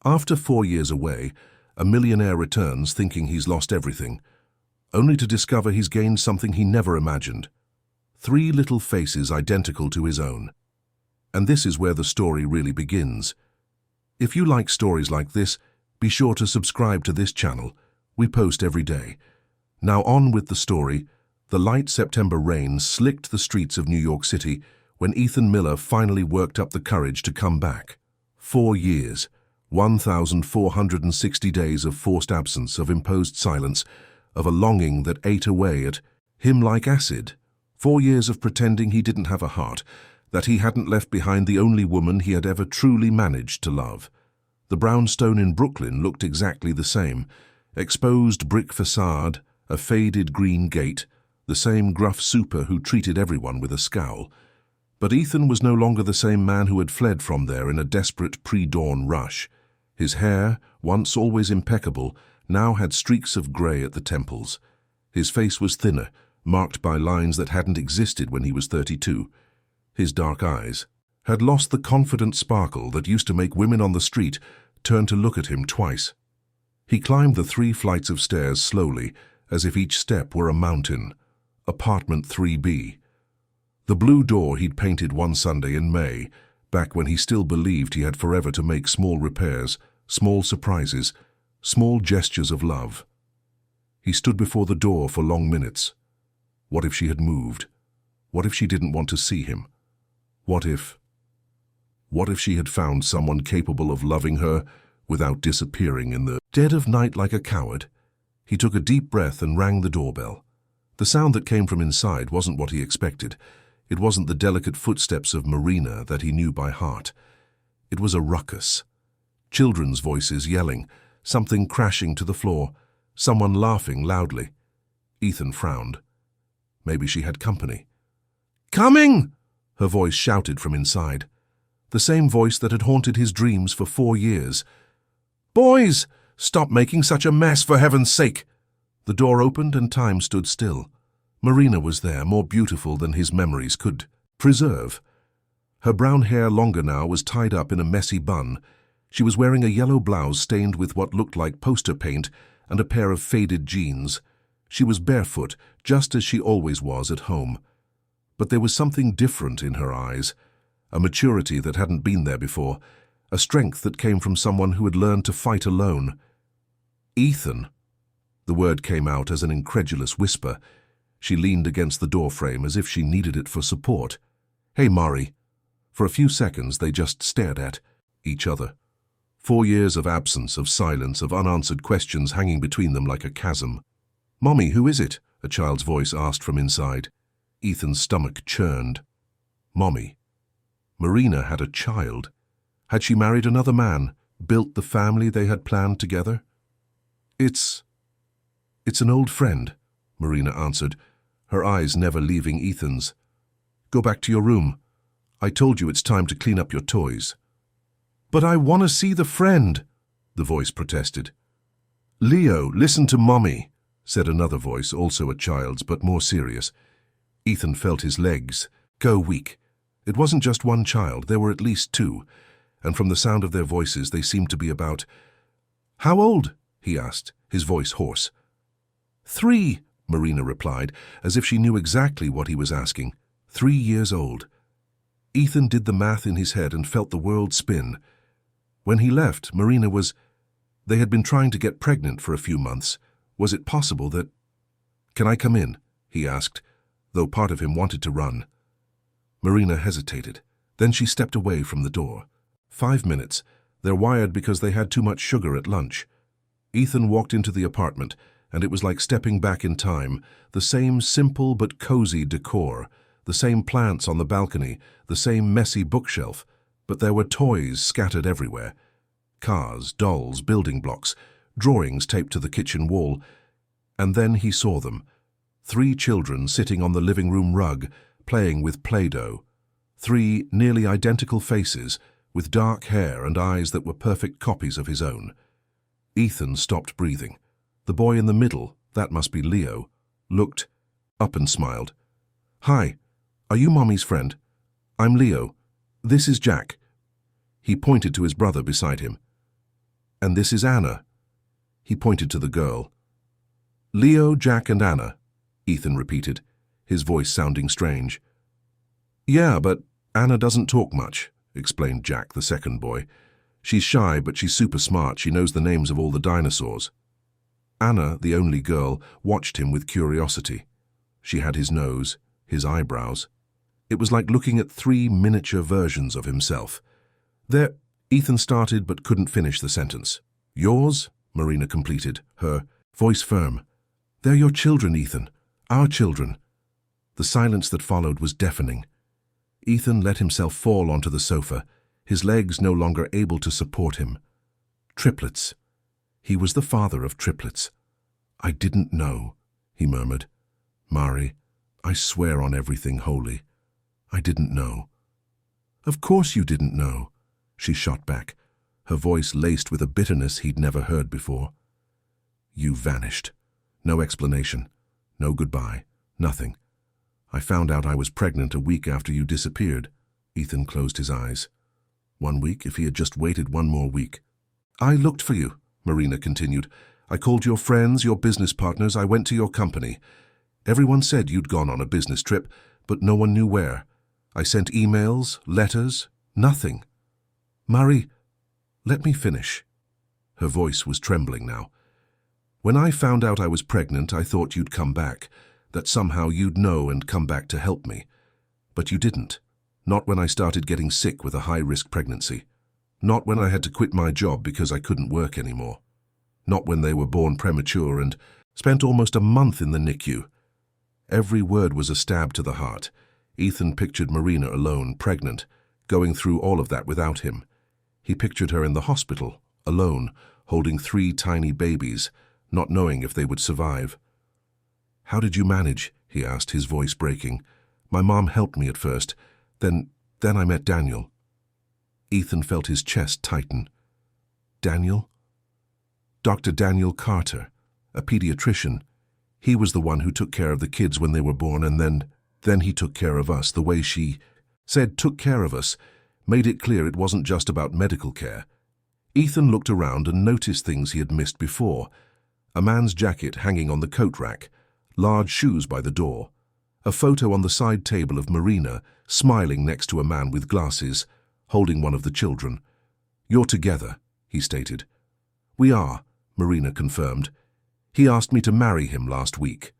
After 4 years away, a millionaire returns thinking he's lost everything, only to discover he's gained something he never imagined. 3 little faces identical to his own. And this is where the story really begins. If you like stories like this, be sure to subscribe to this channel. We post every day. Now on with the story. The light September rain slicked the streets of New York City when Ethan Miller finally worked up the courage to come back. 4 years, 1,460 days of forced absence, of imposed silence, of a longing that ate away at him like acid. 4 years of pretending he didn't have a heart, that he hadn't left behind the only woman he had ever truly managed to love. The brownstone in Brooklyn looked exactly the same. Exposed brick facade, a faded green gate, the same gruff super who treated everyone with a scowl. But Ethan was no longer the same man who had fled from there in a desperate pre-dawn rush. His hair, once always impeccable, now had streaks of grey at the temples. His face was thinner, marked by lines that hadn't existed when he was 32. His dark eyes had lost the confident sparkle that used to make women on the street turn to look at him twice. He climbed the 3 flights of stairs slowly, as if each step were a mountain. Apartment 3B. The blue door he'd painted one Sunday in May, back when he still believed he had forever to make small repairs, small surprises, small gestures of love. He stood before the door for long minutes. What if she had moved? What if she didn't want to see him? What if she had found someone capable of loving her without disappearing in the dead of night like a coward? He took a deep breath and rang the doorbell. The sound that came from inside wasn't what he expected. It wasn't the delicate footsteps of Marina that he knew by heart. It was a ruckus. Children's voices yelling, something crashing to the floor, someone laughing loudly. Ethan frowned. Maybe she had company. "Coming!" her voice shouted from inside. The same voice that had haunted his dreams for 4 years. "Boys, stop making such a mess, for heaven's sake!" The door opened and time stood still. Marina was there, more beautiful than his memories could preserve. Her brown hair, longer now, was tied up in a messy bun. She was wearing a yellow blouse stained with what looked like poster paint and a pair of faded jeans. She was barefoot, just as she always was at home. But there was something different in her eyes, a maturity that hadn't been there before, a strength that came from someone who had learned to fight alone. "Ethan." The word came out as an incredulous whisper. She leaned against the doorframe as if she needed it for support. "Hey, Mari." For a few seconds they just stared at each other. 4 years of absence, of silence, of unanswered questions hanging between them like a chasm. "Mommy, who is it?" a child's voice asked from inside. Ethan's stomach churned. Mommy. Marina had a child. Had she married another man, built the family they had planned together? It's an old friend," Marina answered, her eyes never leaving Ethan's. "Go back to your room. I told you it's time to clean up your toys." "But I want to see the friend," the voice protested. "Leo, listen to Mommy," said another voice, also a child's, but more serious. Ethan felt his legs go weak. It wasn't just one child, there were at least 2, and from the sound of their voices they seemed to be about— "How old?" he asked, his voice hoarse. 3, Marina replied, as if she knew exactly what he was asking. 3 years old. Ethan did the math in his head and felt the world spin. When he left, Marina was— They had been trying to get pregnant for a few months. Was it possible that— "Can I come in?" he asked, though part of him wanted to run. Marina hesitated. Then she stepped away from the door. 5 minutes. They're wired because they had too much sugar at lunch. Ethan walked into the apartment, and it was like stepping back in time. The same simple but cozy decor, the same plants on the balcony, the same messy bookshelf, but there were toys scattered everywhere. Cars, dolls, building blocks, drawings taped to the kitchen wall. And then he saw them. 3 children sitting on the living room rug, playing with Play-Doh. 3 nearly identical faces, with dark hair and eyes that were perfect copies of his own. Ethan stopped breathing. The boy in the middle, that must be Leo, looked up and smiled. "Hi, are you Mommy's friend? I'm Leo. This is Jack." He pointed to his brother beside him. And this is Anna." He pointed to the girl. "Leo, Jack, and Anna," Ethan repeated, his voice sounding strange. "Yeah, but Anna doesn't talk much," explained Jack, the second boy. "She's shy, but she's super smart. She knows the names of all the dinosaurs." Anna, the only girl, watched him with curiosity. She had his nose, his eyebrows. It was like looking at 3 miniature versions of himself. "They're—" Ethan started but couldn't finish the sentence. "Yours?" Marina completed, her voice firm. "They're your children, Ethan. Our children." The silence that followed was deafening. Ethan let himself fall onto the sofa, his legs no longer able to support him. Triplets. He was the father of triplets. "I didn't know," he murmured. "Mari, I swear on everything holy. I didn't know." "Of course you didn't know," she shot back, her voice laced with a bitterness he'd never heard before. "You vanished. No explanation. No goodbye. Nothing. I found out I was pregnant a week after you disappeared." Ethan closed his eyes. 1 week, if he had just waited 1 more week. "I looked for you," Marina continued. "I called your friends, your business partners. I went to your company. Everyone said you'd gone on a business trip, but no one knew where. I sent emails, letters, nothing. Mari, let me finish." Her voice was trembling now. "When I found out I was pregnant, I thought you'd come back, that somehow you'd know and come back to help me. But you didn't. Not when I started getting sick with a high-risk pregnancy. Not when I had to quit my job because I couldn't work anymore. Not when they were born premature and spent almost a month in the NICU." Every word was a stab to the heart. Ethan pictured Marina alone, pregnant, going through all of that without him. He pictured her in the hospital, alone, holding 3 tiny babies, not knowing if they would survive. "How did you manage?" he asked, his voice breaking. "My mom helped me at first. Then I met Daniel." Ethan felt his chest tighten. "Daniel?" "Dr. Daniel Carter, a pediatrician. He was the one who took care of the kids when they were born, and then he took care of us. The way she said took care of us made it clear it wasn't just about medical care." Ethan looked around and noticed things he had missed before. A man's jacket hanging on the coat rack, large shoes by the door, a photo on the side table of Marina smiling next to a man with glasses, holding one of the children. "You're together," he stated. "We are," Marina confirmed. "He asked me to marry him last week."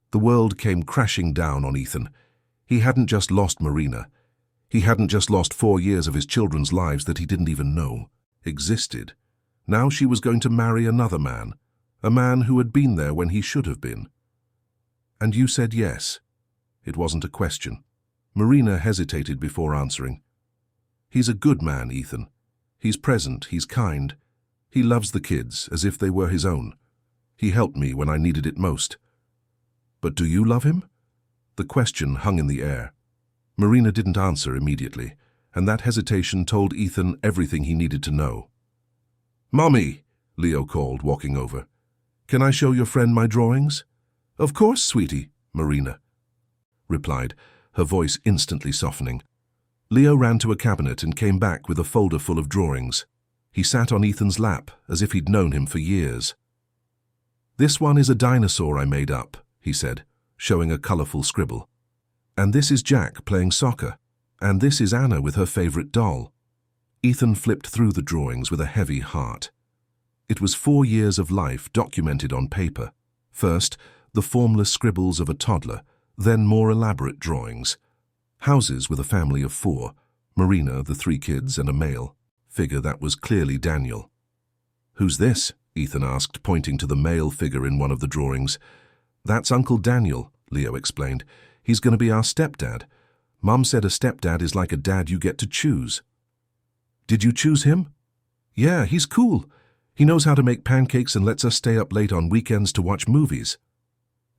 The world came crashing down on Ethan. He hadn't just lost Marina. He hadn't just lost 4 years of his children's lives that he didn't even know existed. Now she was going to marry another man, a man who had been there when he should have been. "And you said yes." It wasn't a question. Marina hesitated before answering. "He's a good man, Ethan. He's present, he's kind. He loves the kids as if they were his own. He helped me when I needed it most." "But do you love him?" The question hung in the air. Marina didn't answer immediately, and that hesitation told Ethan everything he needed to know. "Mommy," Leo called, walking over. "Can I show your friend my drawings?" "Of course, sweetie," Marina replied, her voice instantly softening. Leo ran to a cabinet and came back with a folder full of drawings. He sat on Ethan's lap as if he'd known him for years. "This one is a dinosaur I made up," he said, showing a colorful scribble. "And this is Jack playing soccer. And this is Anna with her favorite doll." Ethan flipped through the drawings with a heavy heart. It was 4 years of life documented on paper. First, the formless scribbles of a toddler, then more elaborate drawings. Houses with a family of 4, Marina, the 3 kids, and a male figure that was clearly Daniel. "Who's this?" Ethan asked, pointing to the male figure in one of the drawings. "That's Uncle Daniel," Leo explained. "He's going to be our stepdad. Mom said a stepdad is like a dad you get to choose." "Did you choose him?" "Yeah, he's cool. He knows how to make pancakes and lets us stay up late on weekends to watch movies."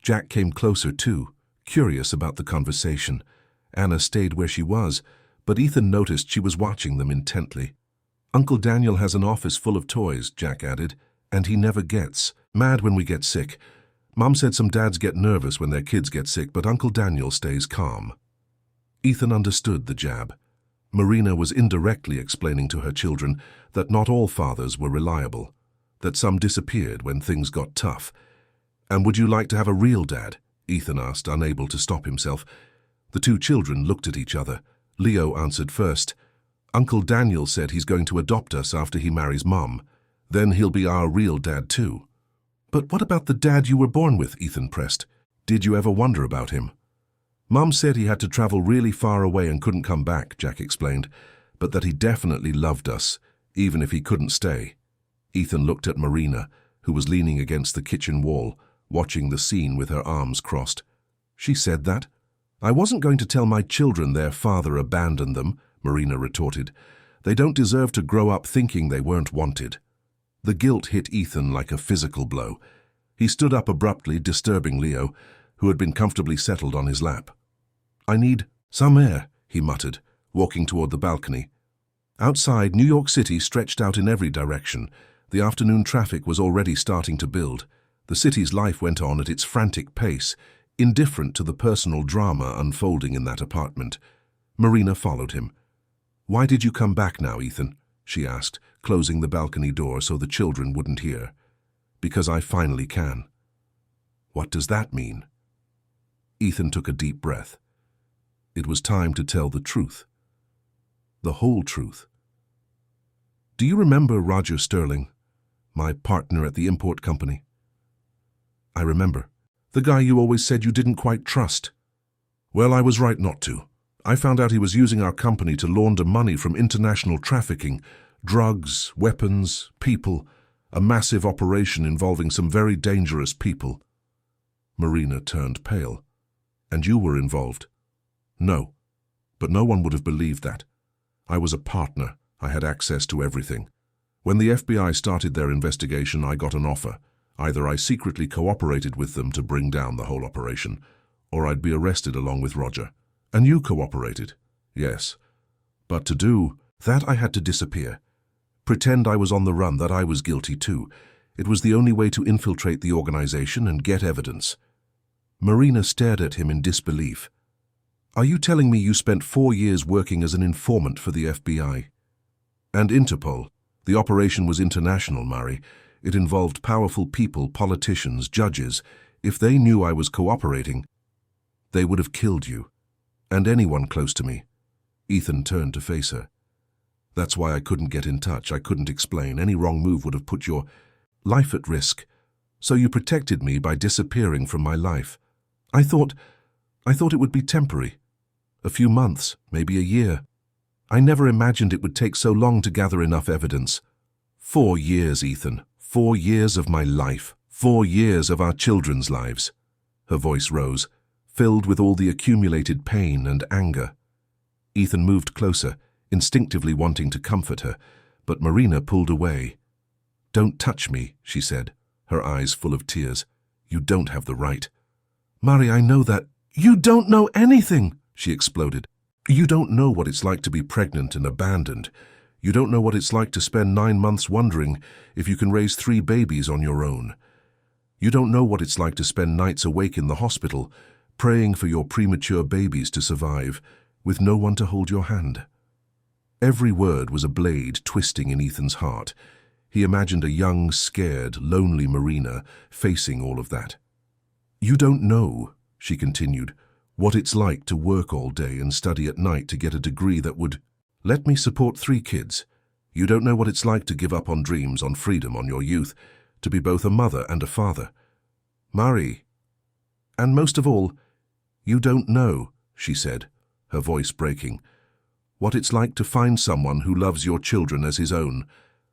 Jack came closer too, curious about the conversation. Anna stayed where she was, but Ethan noticed she was watching them intently. "Uncle Daniel has an office full of toys," Jack added, "and he never gets mad when we get sick. Mom said some dads get nervous when their kids get sick, but Uncle Daniel stays calm." Ethan understood the jab. Marina was indirectly explaining to her children that not all fathers were reliable, that some disappeared when things got tough. "And would you like to have a real dad?" Ethan asked, unable to stop himself. The two children looked at each other. Leo answered first. "Uncle Daniel said he's going to adopt us after he marries Mom. Then he'll be our real dad too." "But what about the dad you were born with?" Ethan pressed. "Did you ever wonder about him?" "Mom said he had to travel really far away and couldn't come back," Jack explained, "but that he definitely loved us, even if he couldn't stay." Ethan looked at Marina, who was leaning against the kitchen wall, watching the scene with her arms crossed. "She said that? I wasn't going to tell my children their father abandoned them," Marina retorted. "They don't deserve to grow up thinking they weren't wanted." The guilt hit Ethan like a physical blow. He stood up abruptly, disturbing Leo, who had been comfortably settled on his lap. "I need some air," he muttered, walking toward the balcony. Outside, New York City stretched out in every direction. The afternoon traffic was already starting to build. The city's life went on at its frantic pace, indifferent to the personal drama unfolding in that apartment. Marina followed him. "Why did you come back now, Ethan?" she asked, closing the balcony door so the children wouldn't hear. "Because I finally can." "What does that mean?" Ethan took a deep breath. It was time to tell the truth. The whole truth. "Do you remember Roger Sterling, my partner at the import company?" "I remember. The guy you always said you didn't quite trust." "Well, I was right not to. I found out he was using our company to launder money from international trafficking, drugs, weapons, people, a massive operation involving some very dangerous people." Marina turned pale. "And you were involved?" "No, but no one would have believed that. I was a partner. I had access to everything. When the FBI started their investigation, I got an offer. Either I secretly cooperated with them to bring down the whole operation, or I'd be arrested along with Roger. And you cooperated?" "Yes. But to do that, I had to disappear. Pretend I was on the run, that I was guilty too. It was the only way to infiltrate the organization and get evidence." Marina stared at him in disbelief. "Are you telling me you spent 4 years working as an informant for the FBI?" "And Interpol. The operation was international, Mari. It involved powerful people, politicians, judges. If they knew I was cooperating, they would have killed you. And anyone close to me." Ethan turned to face her. "That's why I couldn't get in touch. I couldn't explain. Any wrong move would have put your life at risk. So you protected me by disappearing from my life. I thought it would be temporary. A few months, maybe a year. I never imagined it would take so long to gather enough evidence. 4 years, Ethan. 4 years of my life. 4 years of our children's lives." Her voice rose, filled with all the accumulated pain and anger. Ethan moved closer, instinctively wanting to comfort her, but Marina pulled away. "Don't touch me," she said, her eyes full of tears. "You don't have the right." "Mari, I know that." "You don't know anything!" she exploded. "You don't know what it's like to be pregnant and abandoned. You don't know what it's like to spend 9 months wondering if you can raise 3 babies on your own. You don't know what it's like to spend nights awake in the hospital, praying for your premature babies to survive, with no one to hold your hand." Every word was a blade twisting in Ethan's heart. He imagined a young, scared, lonely Marina facing all of that. "You don't know," she continued, "what it's like to work all day and study at night to get a degree that would let me support 3 kids. You don't know what it's like to give up on dreams, on freedom, on your youth, to be both a mother and a father. Mari, and most of all, you don't know," she said, her voice breaking, "what it's like to find someone who loves your children as his own,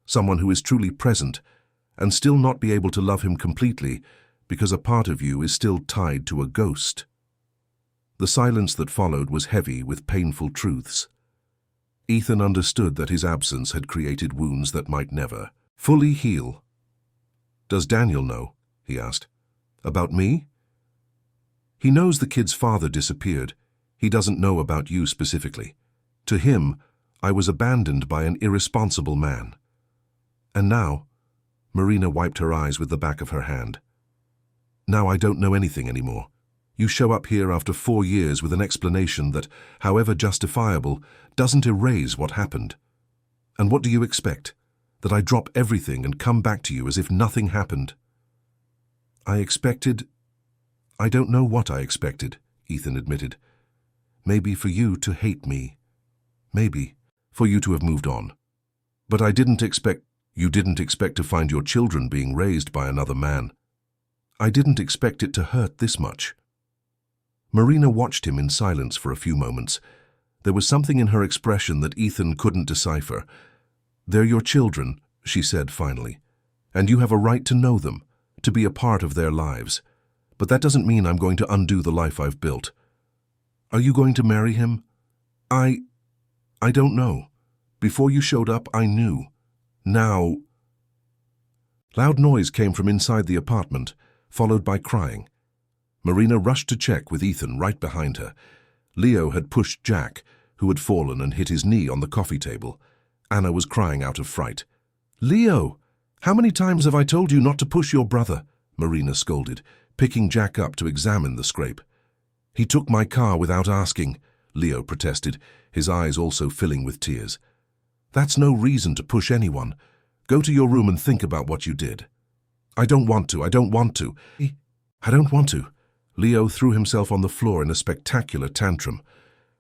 someone who is truly present, and still not be able to love him completely because a part of you is still tied to a ghost." The silence that followed was heavy with painful truths. Ethan understood that his absence had created wounds that might never fully heal. "Does Daniel know?" he asked. "About me?" "He knows the kid's father disappeared. He doesn't know about you specifically. To him, I was abandoned by an irresponsible man. And now," Marina wiped her eyes with the back of her hand, "now I don't know anything anymore. You show up here after 4 years with an explanation that, however justifiable, doesn't erase what happened. And what do you expect? That I drop everything and come back to you as if nothing happened? I don't know what I expected, Ethan admitted. Maybe for you to hate me. Maybe for you to have moved on. But you didn't expect to find your children being raised by another man. I didn't expect it to hurt this much. Marina watched him in silence for a few moments. There was something in her expression that Ethan couldn't decipher. They're your children, she said finally, and you have a right to know them, to be a part of their lives. But that doesn't mean I'm going to undo the life I've built. Are you going to marry him? I don't know. Before you showed up, I knew. Now... Loud noise came from inside the apartment, followed by crying. Marina rushed to check with Ethan right behind her. Leo had pushed Jack, who had fallen and hit his knee on the coffee table. Anna was crying out of fright. "Leo, how many times have I told you not to push your brother?" Marina scolded, picking Jack up to examine the scrape. "He took my car without asking," Leo protested, his eyes also filling with tears. "That's no reason to push anyone. Go to your room and think about what you did." I don't want to. Leo threw himself on the floor in a spectacular tantrum.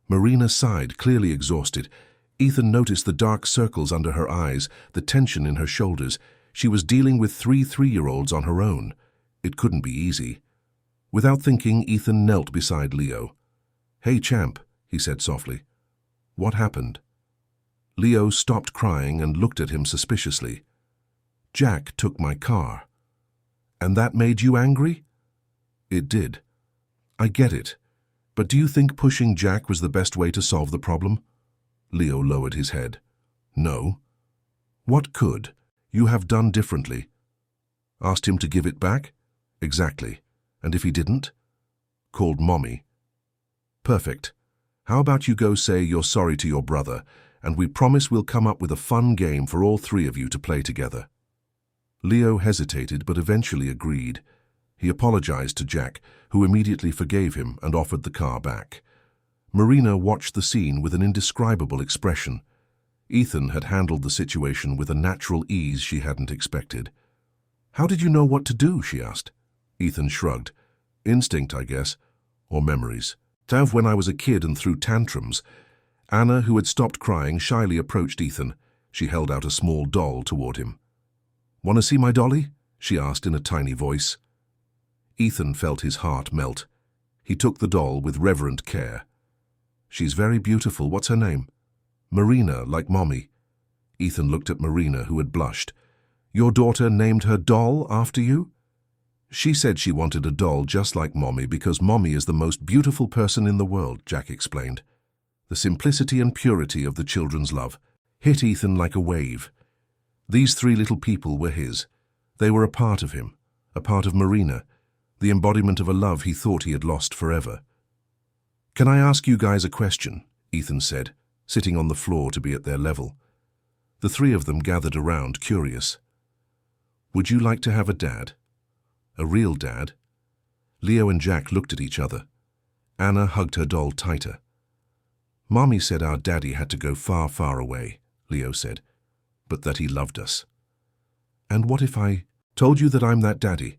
Marina sighed, clearly exhausted. Ethan noticed the dark circles under her eyes, the tension in her shoulders. She was dealing with 3 3-year-olds on her own. It couldn't be easy. Without thinking, Ethan knelt beside Leo. "Hey, champ," he said softly. "What happened?" Leo stopped crying and looked at him suspiciously. "Jack took my car." "And that made you angry?" "It did. I get it. But do you think pushing Jack was the best way to solve the problem?" Leo lowered his head. "No." "What could you have done differently?" "Asked him to give it back?" "Exactly. And if he didn't?" "Called Mommy." "Perfect. How about you go say you're sorry to your brother, and we promise we'll come up with a fun game for all 3 of you to play together." Leo hesitated but eventually agreed. He apologized to Jack, who immediately forgave him and offered the car back. Marina watched the scene with an indescribable expression. Ethan had handled the situation with a natural ease she hadn't expected. "How did you know what to do?" she asked. Ethan shrugged. "Instinct, I guess. Or memories. When I was a kid and threw tantrums." Anna, who had stopped crying, shyly approached Ethan. She held out a small doll toward him. "Want to see my dolly?" she asked in a tiny voice. Ethan felt his heart melt. He took the doll with reverent care. "She's very beautiful. What's her name?" "Marina, like Mommy." Ethan looked at Marina, who had blushed. "Your daughter named her doll after you?" "She said she wanted a doll just like Mommy because Mommy is the most beautiful person in the world," Jack explained. The simplicity and purity of the children's love hit Ethan like a wave. These 3 little people were his. They were a part of him, a part of Marina, the embodiment of a love he thought he had lost forever. "Can I ask you guys a question?" Ethan said, sitting on the floor to be at their level. The 3 of them gathered around, curious. "Would you like to have a dad? A real dad?" Leo and Jack looked at each other. Anna hugged her doll tighter. "Mommy said our daddy had to go far, far away," Leo said, "but that he loved us." "And what if I told you that I'm that daddy?"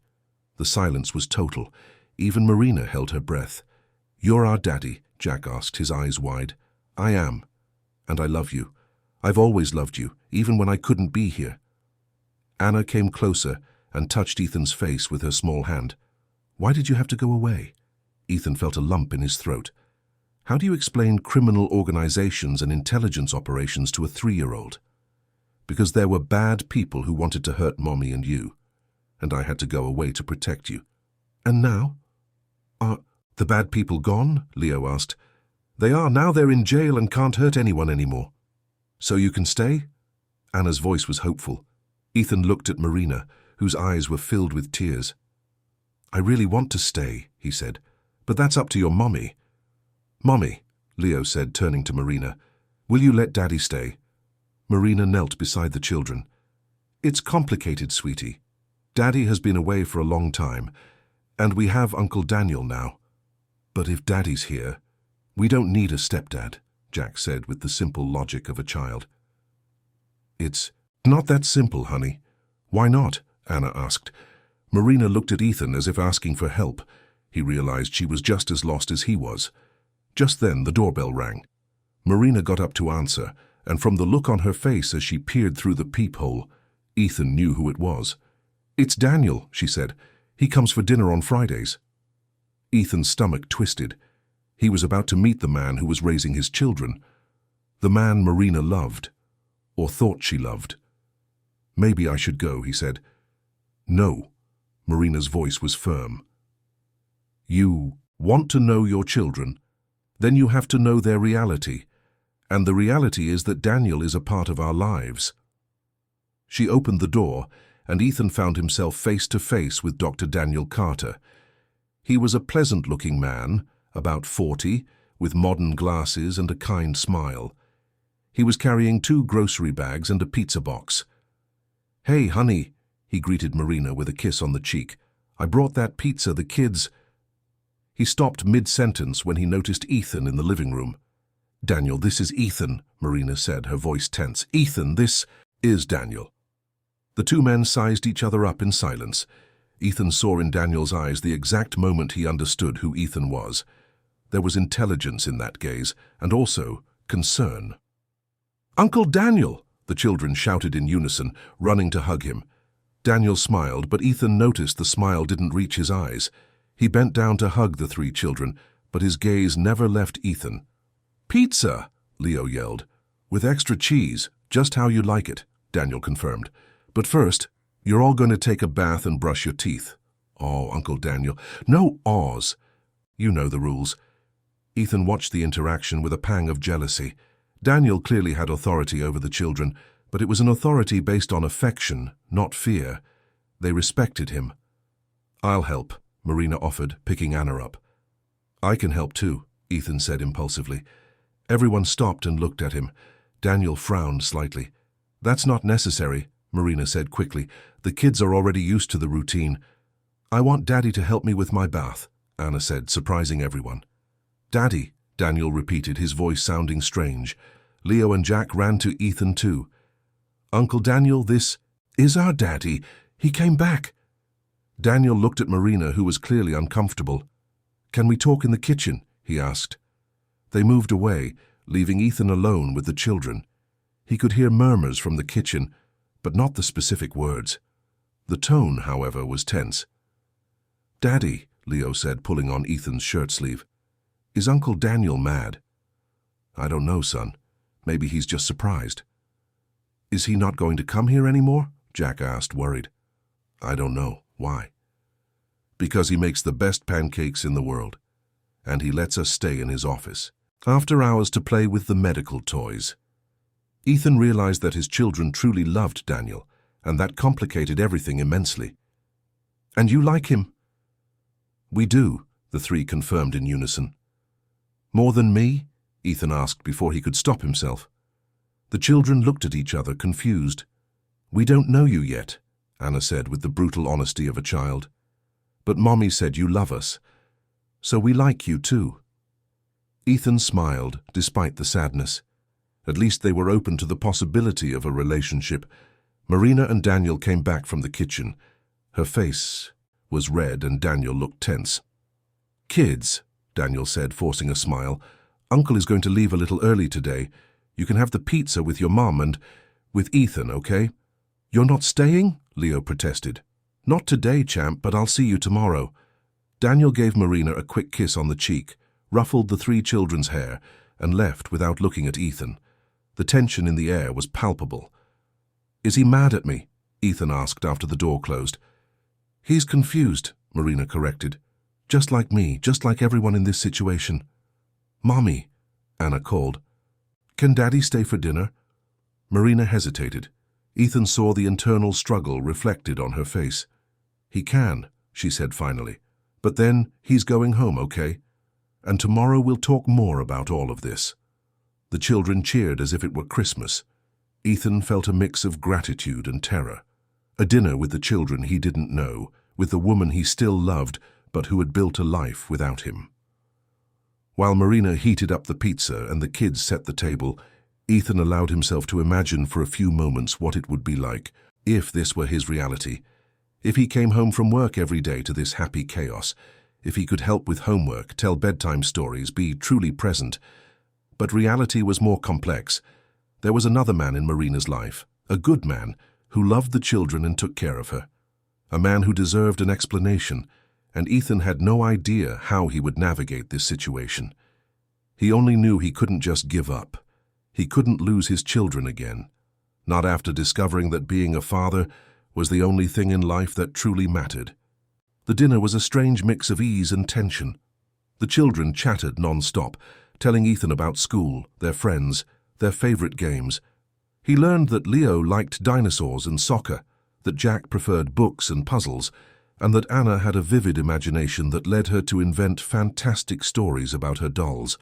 The silence was total. Even Marina held her breath. "You're our daddy?" Jack asked, his eyes wide. "I am. And I love you. I've always loved you, even when I couldn't be here." Anna came closer and touched Ethan's face with her small hand. "Why did you have to go away?" Ethan felt a lump in his throat. How do you explain criminal organizations and intelligence operations to a 3-year-old? Because there were bad people who wanted to hurt Mommy and you, and I had to go away to protect you. And now? Are the bad people gone? Leo asked. They are. Now they're in jail and can't hurt anyone anymore. So you can stay? Anna's voice was hopeful. Ethan looked at Marina, whose eyes were filled with tears. I really want to stay, he said, but that's up to your mommy. Mommy, Leo said, turning to Marina, will you let Daddy stay? Marina knelt beside the children. It's complicated, sweetie. Daddy has been away for a long time, and we have Uncle Daniel now. But if Daddy's here, we don't need a stepdad, Jack said with the simple logic of a child. It's not that simple, honey. Why not? Anna asked. Marina looked at Ethan as if asking for help. He realized she was just as lost as he was. Just then the doorbell rang. Marina got up to answer, and from the look on her face as she peered through the peephole, Ethan knew who it was. It's Daniel, she said. He comes for dinner on Fridays. Ethan's stomach twisted. He was about to meet the man who was raising his children. The man Marina loved, or thought she loved. Maybe I should go, he said. No, Marina's voice was firm. You want to know your children, then you have to know their reality. And the reality is that Daniel is a part of our lives. She opened the door, and Ethan found himself face to face with Dr. Daniel Carter. He was a pleasant-looking man, about 40, with modern glasses and a kind smile. He was carrying 2 grocery bags and a pizza box. Hey, honey, he greeted Marina with a kiss on the cheek. I brought that pizza, the kids. He stopped mid-sentence when he noticed Ethan in the living room. Daniel, this is Ethan, Marina said, her voice tense. Ethan, this is Daniel. The 2 men sized each other up in silence. Ethan saw in Daniel's eyes the exact moment he understood who Ethan was. There was intelligence in that gaze, and also concern. Uncle Daniel! The children shouted in unison, running to hug him. Daniel smiled, but Ethan noticed the smile didn't reach his eyes. He bent down to hug the 3 children, but his gaze never left Ethan. Pizza! Leo yelled. With extra cheese, just how you like it, Daniel confirmed. But first, you're all going to take a bath and brush your teeth. Oh, Uncle Daniel. No awes. You know the rules. Ethan watched the interaction with a pang of jealousy. Daniel clearly had authority over the children, but it was an authority based on affection, not fear. They respected him. I'll help, Marina offered, picking Anna up. I can help too, Ethan said impulsively. Everyone stopped and looked at him. Daniel frowned slightly. That's not necessary, Marina said quickly. The kids are already used to the routine. I want Daddy to help me with my bath, Anna said, surprising everyone. Daddy, Daniel repeated, his voice sounding strange. Leo and Jack ran to Ethan too. Uncle Daniel, this is our Daddy. He came back. Daniel looked at Marina, who was clearly uncomfortable. Can we talk in the kitchen? He asked. They moved away, leaving Ethan alone with the children. He could hear murmurs from the kitchen, but not the specific words. The tone, however, was tense. Daddy, Leo said, pulling on Ethan's shirt sleeve. Is Uncle Daniel mad? I don't know, son. Maybe he's just surprised. Is he not going to come here anymore? Jack asked, worried. I don't know. Why? Because he makes the best pancakes in the world, and he lets us stay in his office after hours to play with the medical toys. Ethan realized that his children truly loved Daniel, and that complicated everything immensely. And you like him? We do, the 3 confirmed in unison. More than me? Ethan asked before he could stop himself. The children looked at each other, confused. We don't know you yet, Anna said with the brutal honesty of a child. But Mommy said you love us, so we like you too. Ethan smiled, despite the sadness. At least they were open to the possibility of a relationship. Marina and Daniel came back from the kitchen. Her face was red and Daniel looked tense. Kids, Daniel said, forcing a smile, Uncle is going to leave a little early today. You can have the pizza with your mom and with Ethan, okay? You're not staying? Leo protested. Not today, champ, but I'll see you tomorrow. Daniel gave Marina a quick kiss on the cheek, ruffled the 3 children's hair, and left without looking at Ethan. The tension in the air was palpable. Is he mad at me? Ethan asked after the door closed. He's confused, Marina corrected. Just like me, just like everyone in this situation. Mommy, Anna called. Can Daddy stay for dinner? Marina hesitated. Ethan saw the internal struggle reflected on her face. He can, she said finally. But then he's going home, okay? And tomorrow we'll talk more about all of this. The children cheered as if it were Christmas. Ethan felt a mix of gratitude and terror. A dinner with the children he didn't know, with the woman he still loved, but who had built a life without him. While Marina heated up the pizza and the kids set the table, Ethan allowed himself to imagine for a few moments what it would be like if this were his reality. If he came home from work every day to this happy chaos, if he could help with homework, tell bedtime stories, be truly present. But reality was more complex. There was another man in Marina's life, a good man, who loved the children and took care of her. A man who deserved an explanation, and Ethan had no idea how he would navigate this situation. He only knew he couldn't just give up. He couldn't lose his children again, not after discovering that being a father was the only thing in life that truly mattered. The dinner was a strange mix of ease and tension. The children chattered non-stop, telling Ethan about school, their friends, their favorite games. He learned that Leo liked dinosaurs and soccer, that Jack preferred books and puzzles, and that Anna had a vivid imagination that led her to invent fantastic stories about her dolls.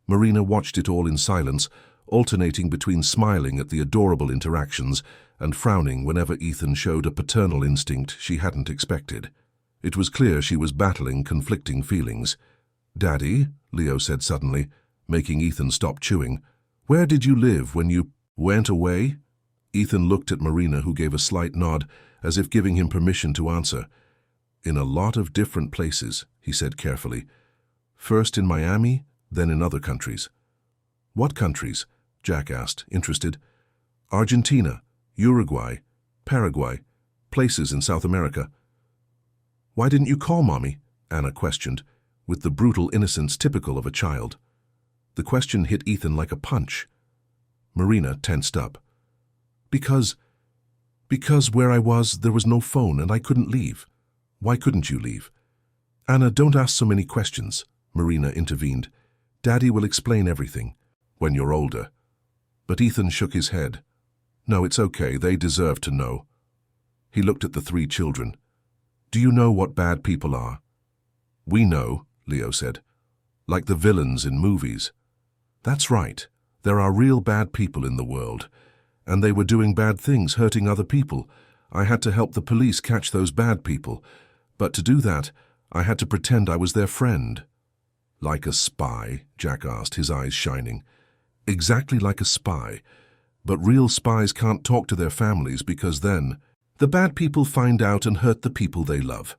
Marina watched it all in silence, alternating between smiling at the adorable interactions and frowning whenever Ethan showed a paternal instinct she hadn't expected. It was clear she was battling conflicting feelings. "Daddy," Leo said suddenly, making Ethan stop chewing, "where did you live when you went away?" Ethan looked at Marina, who gave a slight nod, as if giving him permission to answer. "In a lot of different places," he said carefully. "First in Miami, then in other countries." "What countries?" Jack asked, interested. "Argentina, Uruguay, Paraguay, places in South America." "Why didn't you call Mommy?" Anna questioned, with the brutal innocence typical of a child. The question hit Ethan like a punch. Marina tensed up. Because where I was, there was no phone and I couldn't leave." "Why couldn't you leave?" "Anna, don't ask so many questions," Marina intervened. "Daddy will explain everything when you're older." But Ethan shook his head. "No, it's okay. They deserve to know." He looked at the three children. "Do you know what bad people are?" "We know," Leo said. "Like the villains in movies." "That's right. There are real bad people in the world. And they were doing bad things, hurting other people. I had to help the police catch those bad people. But to do that, I had to pretend I was their friend." "Like a spy?" Jack asked, his eyes shining. "Exactly like a spy. But real spies can't talk to their families because then the bad people find out and hurt the people they love."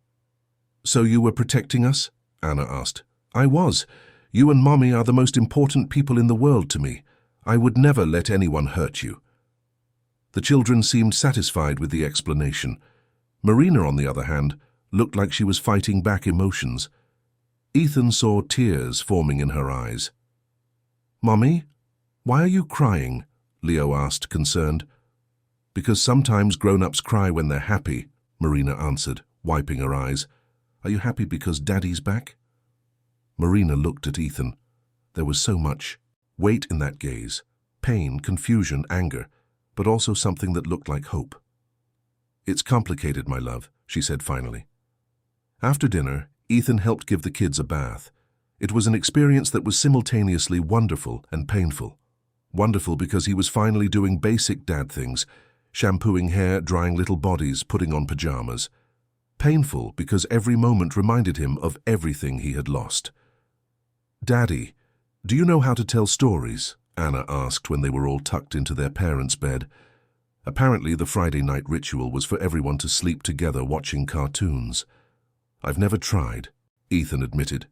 "So you were protecting us?" Anna asked. "I was. You and Mommy are the most important people in the world to me. I would never let anyone hurt you." The children seemed satisfied with the explanation. Marina, on the other hand, looked like she was fighting back emotions. Ethan saw tears forming in her eyes. "Mommy, why are you crying?" Leo asked, concerned. "Because sometimes grown-ups cry when they're happy," Marina answered, wiping her eyes. "Are you happy because Daddy's back?" Marina looked at Ethan. There was so much weight in that gaze, pain, confusion, anger, but also something that looked like hope. "It's complicated, my love," she said finally. After dinner, Ethan helped give the kids a bath. It was an experience that was simultaneously wonderful and painful. Wonderful because he was finally doing basic dad things, shampooing hair, drying little bodies, putting on pajamas. Painful because every moment reminded him of everything he had lost. "Daddy, do you know how to tell stories?" Anna asked when they were all tucked into their parents' bed. Apparently, the Friday night ritual was for everyone to sleep together watching cartoons. "I've never tried," Ethan admitted,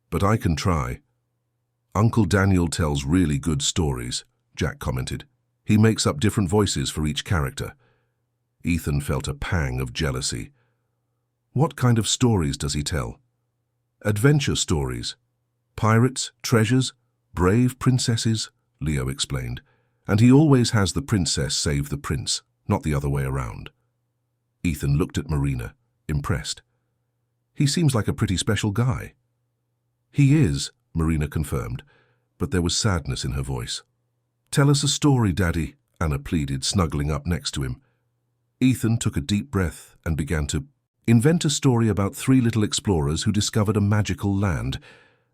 "but I can try." "Uncle Daniel tells really good stories," Jack commented. "He makes up different voices for each character." Ethan felt a pang of jealousy. "What kind of stories does he tell?" "Adventure stories. Pirates, treasures, brave princesses," Leo explained. "And he always has the princess save the prince, not the other way around." Ethan looked at Marina, impressed. "He seems like a pretty special guy." "He is," Marina confirmed, but there was sadness in her voice. "Tell us a story, Daddy," Anna pleaded, snuggling up next to him. Ethan took a deep breath and began to invent a story about three little explorers who discovered a magical land.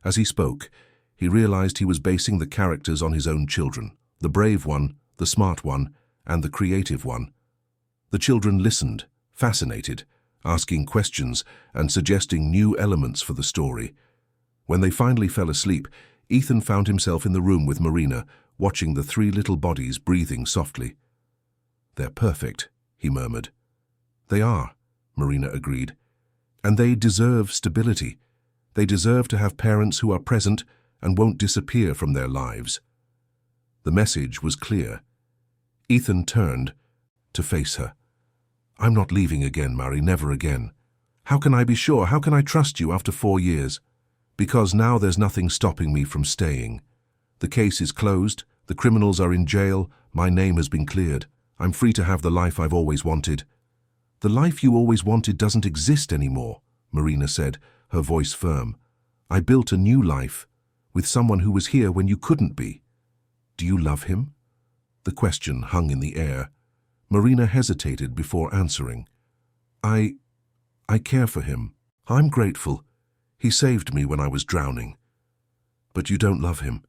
As he spoke, he realized he was basing the characters on his own children, the brave one, the smart one, and the creative one. The children listened, fascinated, asking questions and suggesting new elements for the story. When they finally fell asleep, Ethan found himself in the room with Marina, watching the three little bodies breathing softly. "They're perfect," he murmured. "They are," Marina agreed. "And they deserve stability. They deserve to have parents who are present and won't disappear from their lives." The message was clear. Ethan turned to face her. "I'm not leaving again, Mary, never again. How can I be sure? How can I trust you after 4 years? Because now there's nothing stopping me from staying. The case is closed, the criminals are in jail, my name has been cleared. I'm free to have the life I've always wanted." "The life you always wanted doesn't exist anymore," Marina said, her voice firm. "I built a new life, with someone who was here when you couldn't be. Do you love him?" The question hung in the air. Marina hesitated before answering. I care for him. I'm grateful. He saved me when I was drowning." "But you don't love him."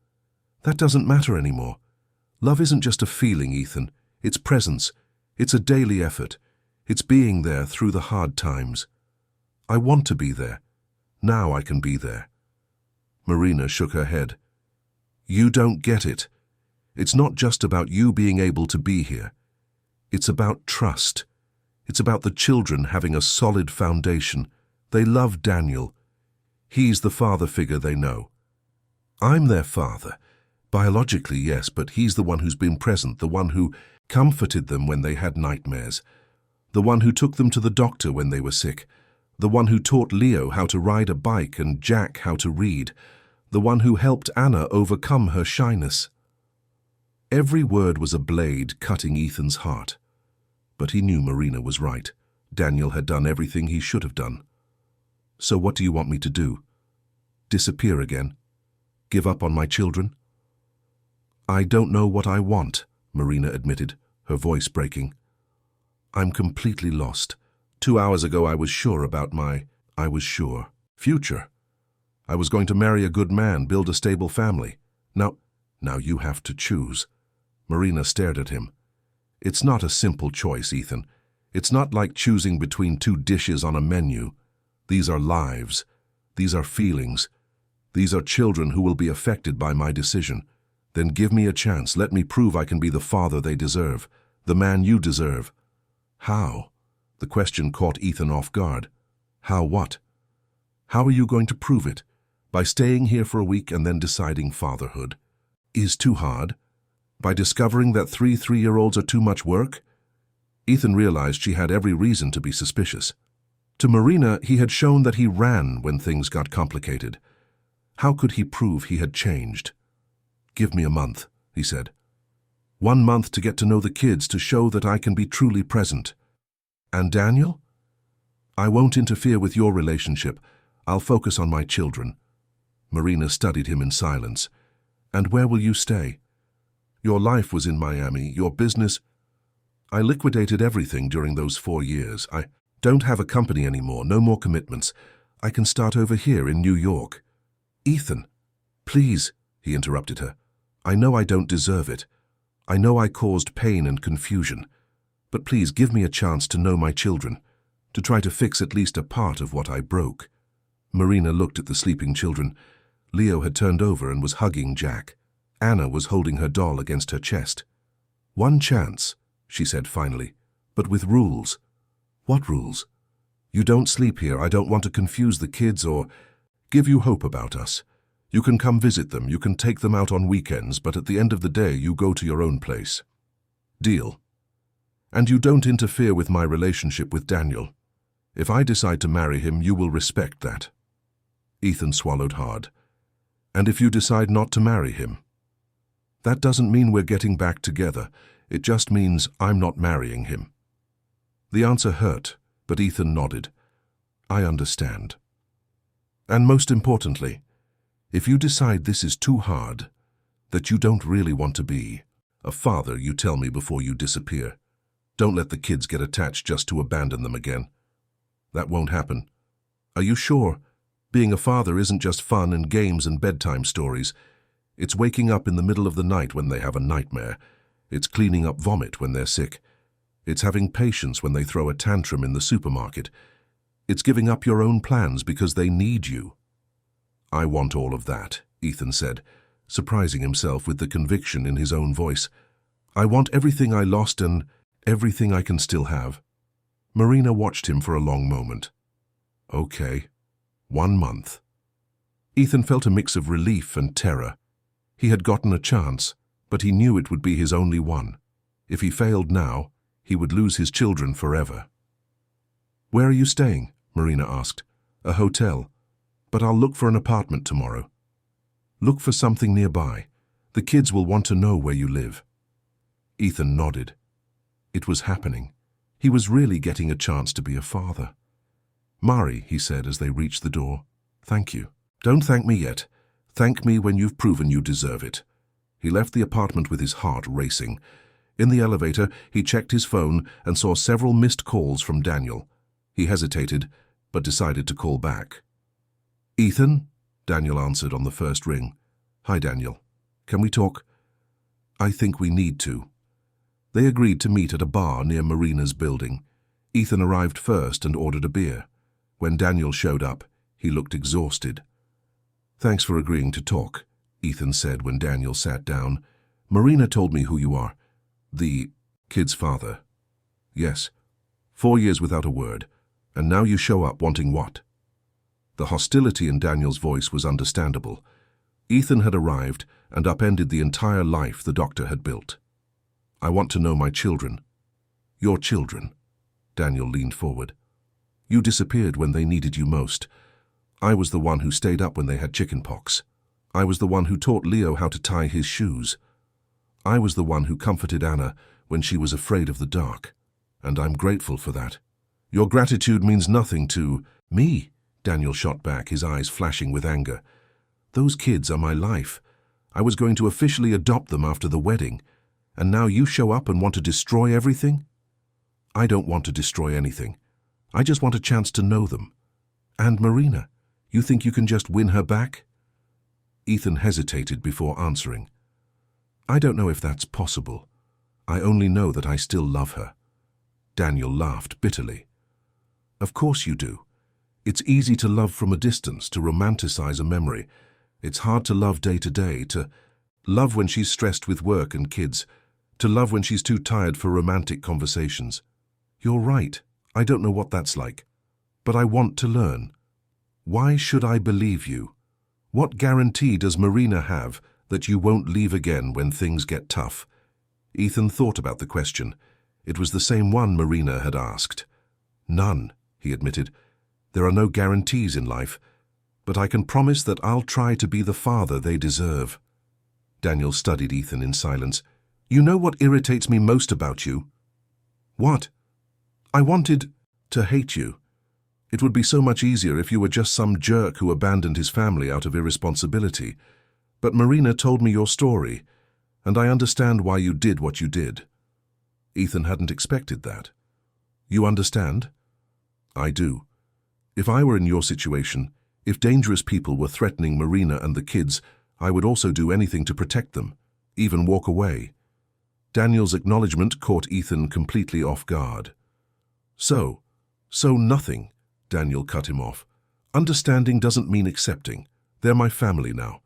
"That doesn't matter anymore. Love isn't just a feeling, Ethan. It's presence. It's a daily effort. It's being there through the hard times. I want to be there. Now I can be there." Marina shook her head. "You don't get it. It's not just about you being able to be here. It's about trust. It's about the children having a solid foundation. They love Daniel. He's the father figure they know. I'm their father. Biologically, yes, but he's the one who's been present, the one who comforted them when they had nightmares, the one who took them to the doctor when they were sick, the one who taught Leo how to ride a bike and Jack how to read, the one who helped Anna overcome her shyness." Every word was a blade cutting Ethan's heart. But he knew Marina was right. Daniel had done everything he should have done. "So what do you want me to do? Disappear again? Give up on my children?" "I don't know what I want," Marina admitted, her voice breaking. "I'm completely lost. 2 hours ago I was sure about future. I was going to marry a good man, build a stable family. Now you have to choose." Marina stared at him. "It's not a simple choice, Ethan. It's not like choosing between 2 dishes on a menu. These are lives. These are feelings. These are children who will be affected by my decision. Then give me a chance. Let me prove I can be the father they deserve, the man you deserve." "How?" The question caught Ethan off guard. "How what?" "How are you going to prove it? By staying here for a week and then deciding fatherhood is too hard? By discovering that 3 3-year-olds are too much work?" Ethan realized she had every reason to be suspicious. To Marina, he had shown that he ran when things got complicated. How could he prove he had changed? "Give me a month," he said. 1 month to get to know the kids, to show that I can be truly present." "And Daniel?" "I won't interfere with your relationship. I'll focus on my children." Marina studied him in silence. "And where will you stay? Your life was in Miami, your business—" "I liquidated everything during those 4 years. I don't have a company anymore, no more commitments. I can start over here in New York." "Ethan, please," he interrupted her. "I know I don't deserve it. I know I caused pain and confusion. But please give me a chance to know my children, to try to fix at least a part of what I broke." Marina looked at the sleeping children. Leo had turned over and was hugging Jack. Anna was holding her doll against her chest. "1 chance," she said finally, "but with rules." "What rules?" "You don't sleep here. I don't want to confuse the kids or give you hope about us. You can come visit them, you can take them out on weekends, but at the end of the day you go to your own place. Deal? And you don't interfere with my relationship with Daniel. If I decide to marry him, you will respect that." Ethan swallowed hard. "And if you decide not to marry him?" "That doesn't mean we're getting back together. It just means I'm not marrying him." The answer hurt, but Ethan nodded. "I understand. And most importantly, if you decide this is too hard, that you don't really want to be a father, you tell me before you disappear. Don't let the kids get attached just to abandon them again. That won't happen. Are you sure? Being a father isn't just fun and games and bedtime stories. It's waking up in the middle of the night when they have a nightmare. It's cleaning up vomit when they're sick. It's having patience when they throw a tantrum in the supermarket. It's giving up your own plans because they need you." I want all of that, Ethan said, surprising himself with the conviction in his own voice. I want everything I lost and everything I can still have. Marina watched him for a long moment. Okay, 1 month. Ethan felt a mix of relief and terror. He had gotten a chance, but he knew it would be his only one. If he failed now, he would lose his children forever. Where are you staying? Marina asked. A hotel. But I'll look for an apartment tomorrow. Look for something nearby. The kids will want to know where you live. Ethan nodded. It was happening. He was really getting a chance to be a father. Mari, he said as they reached the door. Thank you. Don't thank me yet. Thank me when you've proven you deserve it. He left the apartment with his heart racing. In the elevator, he checked his phone and saw several missed calls from Daniel. He hesitated, but decided to call back. Ethan? Daniel answered on the first ring. Hi, Daniel. Can we talk? I think we need to. They agreed to meet at a bar near Marina's building. Ethan arrived first and ordered a beer. When Daniel showed up, he looked exhausted. Thanks for agreeing to talk, Ethan said when Daniel sat down. Marina told me who you are. The kid's father. Yes. 4 years without a word. And now you show up wanting what? The hostility in Daniel's voice was understandable. Ethan had arrived and upended the entire life the doctor had built. I want to know my children. Your children. Daniel leaned forward. You disappeared when they needed you most. I was the one who stayed up when they had chickenpox. I was the one who taught Leo how to tie his shoes. I was the one who comforted Anna when she was afraid of the dark. And I'm grateful for that. Your gratitude means nothing to me, Daniel shot back, his eyes flashing with anger. Those kids are my life. I was going to officially adopt them after the wedding. And now you show up and want to destroy everything? I don't want to destroy anything. I just want a chance to know them. And Marina, you think you can just win her back? Ethan hesitated before answering. I don't know if that's possible. I only know that I still love her. Daniel laughed bitterly. Of course you do. It's easy to love from a distance, to romanticize a memory. It's hard to love day to day, to love when she's stressed with work and kids, to love when she's too tired for romantic conversations. You're right. I don't know what that's like. But I want to learn. Why should I believe you? What guarantee does Marina have that you won't leave again when things get tough? Ethan thought about the question. It was the same one Marina had asked. None, he admitted. There are no guarantees in life, but I can promise that I'll try to be the father they deserve. Daniel studied Ethan in silence. You know what irritates me most about you? What? I wanted to hate you. It would be so much easier if you were just some jerk who abandoned his family out of irresponsibility. But Marina told me your story, and I understand why you did what you did. Ethan hadn't expected that. You understand? I do. If I were in your situation, if dangerous people were threatening Marina and the kids, I would also do anything to protect them, even walk away. Daniel's acknowledgement caught Ethan completely off guard. So nothing, Daniel cut him off. Understanding doesn't mean accepting. They're my family now.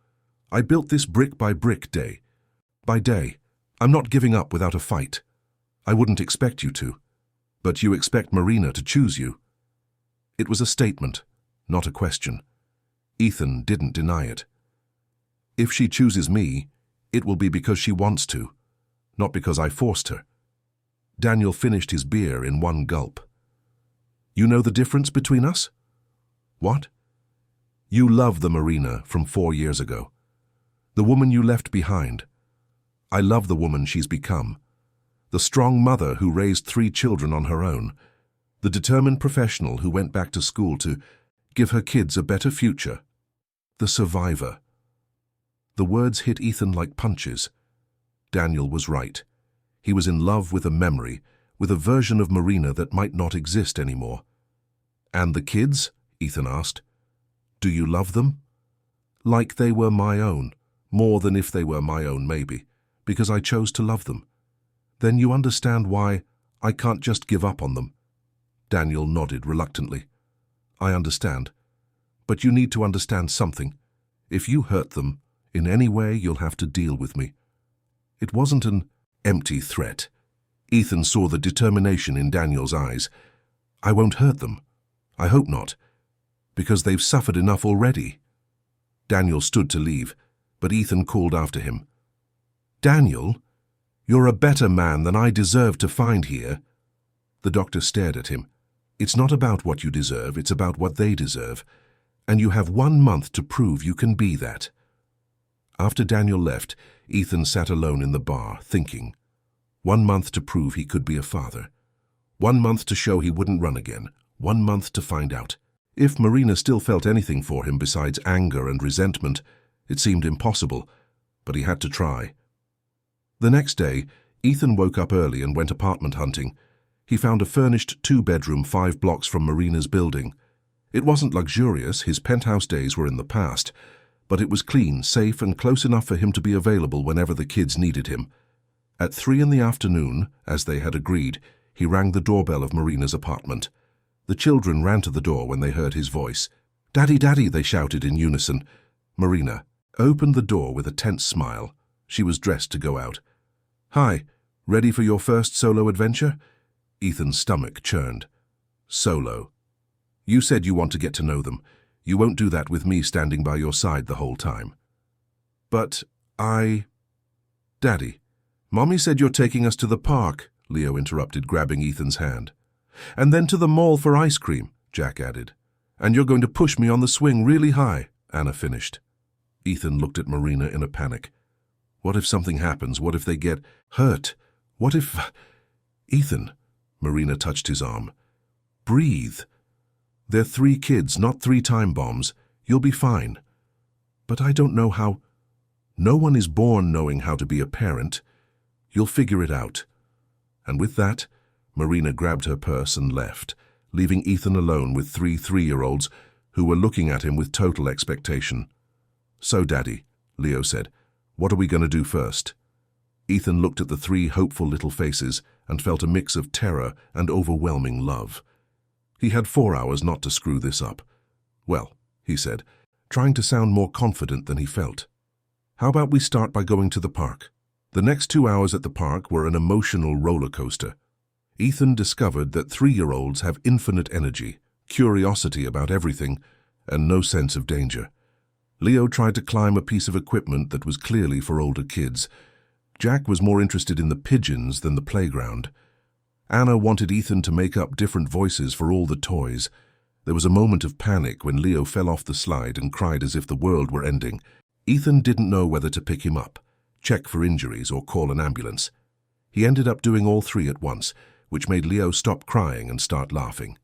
I built this brick by brick, day by day. I'm not giving up without a fight. I wouldn't expect you to. But you expect Marina to choose you. It was a statement, not a question. Ethan didn't deny it. If she chooses me, it will be because she wants to, not because I forced her. Daniel finished his beer in one gulp. You know the difference between us? What? You love the Marina from 4 years ago. The woman you left behind. I love the woman she's become. The strong mother who raised 3 children on her own. The determined professional who went back to school to give her kids a better future. The survivor. The words hit Ethan like punches. Daniel was right. He was in love with a memory, with a version of Marina that might not exist anymore. And the kids? Ethan asked. Do you love them? Like they were my own. More than if they were my own, maybe. Because I chose to love them. Then you understand why I can't just give up on them. Daniel nodded reluctantly. I understand. But you need to understand something. If you hurt them, in any way you'll have to deal with me. It wasn't an empty threat. Ethan saw the determination in Daniel's eyes. I won't hurt them. I hope not. Because they've suffered enough already. Daniel stood to leave, but Ethan called after him. Daniel, you're a better man than I deserve to find here. The doctor stared at him. It's not about what you deserve, it's about what they deserve. And you have 1 month to prove you can be that. After Daniel left, Ethan sat alone in the bar, thinking. 1 month to prove he could be a father. 1 month to show he wouldn't run again. 1 month to find out. If Marina still felt anything for him besides anger and resentment, it seemed impossible, but he had to try. The next day, Ethan woke up early and went apartment hunting. He found a furnished 2-bedroom 5 blocks from Marina's building. It wasn't luxurious, his penthouse days were in the past, but it was clean, safe, and close enough for him to be available whenever the kids needed him. At 3 in the afternoon, as they had agreed, he rang the doorbell of Marina's apartment. The children ran to the door when they heard his voice. "Daddy, Daddy," they shouted in unison. Marina opened the door with a tense smile. She was dressed to go out. "Hi, ready for your first solo adventure?" Ethan's stomach churned. "Solo? You said you want to get to know them. You won't do that with me standing by your side the whole time." "But Daddy, Mommy said you're taking us to the park," Leo interrupted, grabbing Ethan's hand. "And then to the mall for ice cream," Jack added. "And you're going to push me on the swing really high," Anna finished. Ethan looked at Marina in a panic. What if something happens? What if they get hurt? What if... Ethan, Marina touched his arm. Breathe. They're 3 kids, not 3 time bombs. You'll be fine. But I don't know how... No one is born knowing how to be a parent. You'll figure it out. And with that, Marina grabbed her purse and left, leaving Ethan alone with 3 3-year-olds who were looking at him with total expectation. "So, Daddy," Leo said, "what are we going to do first?" Ethan looked at the 3 hopeful little faces and felt a mix of terror and overwhelming love. He had 4 hours not to screw this up. "Well," he said, trying to sound more confident than he felt. "How about we start by going to the park?" The next 2 hours at the park were an emotional roller coaster. Ethan discovered that 3-year-olds have infinite energy, curiosity about everything, and no sense of danger. Leo tried to climb a piece of equipment that was clearly for older kids. Jack was more interested in the pigeons than the playground. Anna wanted Ethan to make up different voices for all the toys. There was a moment of panic when Leo fell off the slide and cried as if the world were ending. Ethan didn't know whether to pick him up, check for injuries, or call an ambulance. He ended up doing all 3 at once, which made Leo stop crying and start laughing.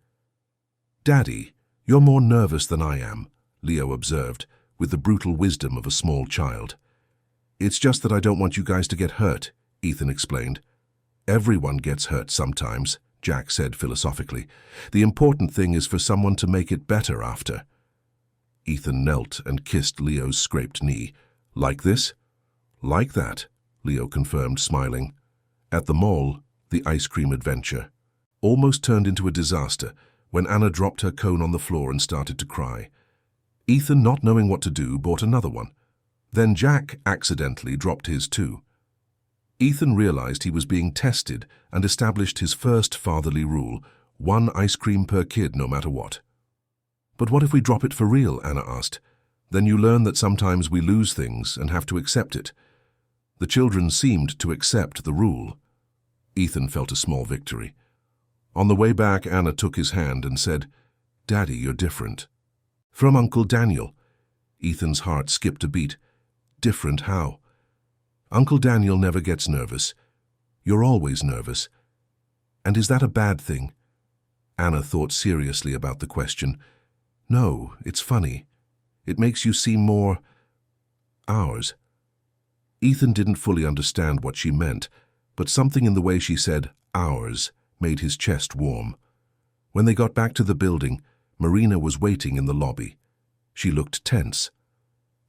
"Daddy, you're more nervous than I am," Leo observed, with the brutal wisdom of a small child. "It's just that I don't want you guys to get hurt," Ethan explained. "Everyone gets hurt sometimes," Jack said philosophically. "The important thing is for someone to make it better after." Ethan knelt and kissed Leo's scraped knee. "Like this?" "Like that," Leo confirmed, smiling. At the mall, the ice cream adventure almost turned into a disaster when Anna dropped her cone on the floor and started to cry. Ethan, not knowing what to do, bought another one. Then Jack accidentally dropped his too. Ethan realized he was being tested and established his first fatherly rule: 1 ice cream per kid no matter what. "But what if we drop it for real?" Anna asked. "Then you learn that sometimes we lose things and have to accept it." The children seemed to accept the rule. Ethan felt a small victory. On the way back, Anna took his hand and said, "Daddy, you're different." "From Uncle Daniel." Ethan's heart skipped a beat. "Different how?" "Uncle Daniel never gets nervous. You're always nervous. And is that a bad thing?" Anna thought seriously about the question. "No, it's funny. It makes you seem more... ours." Ethan didn't fully understand what she meant, but something in the way she said "ours" made his chest warm. When they got back to the building, Marina was waiting in the lobby. She looked tense.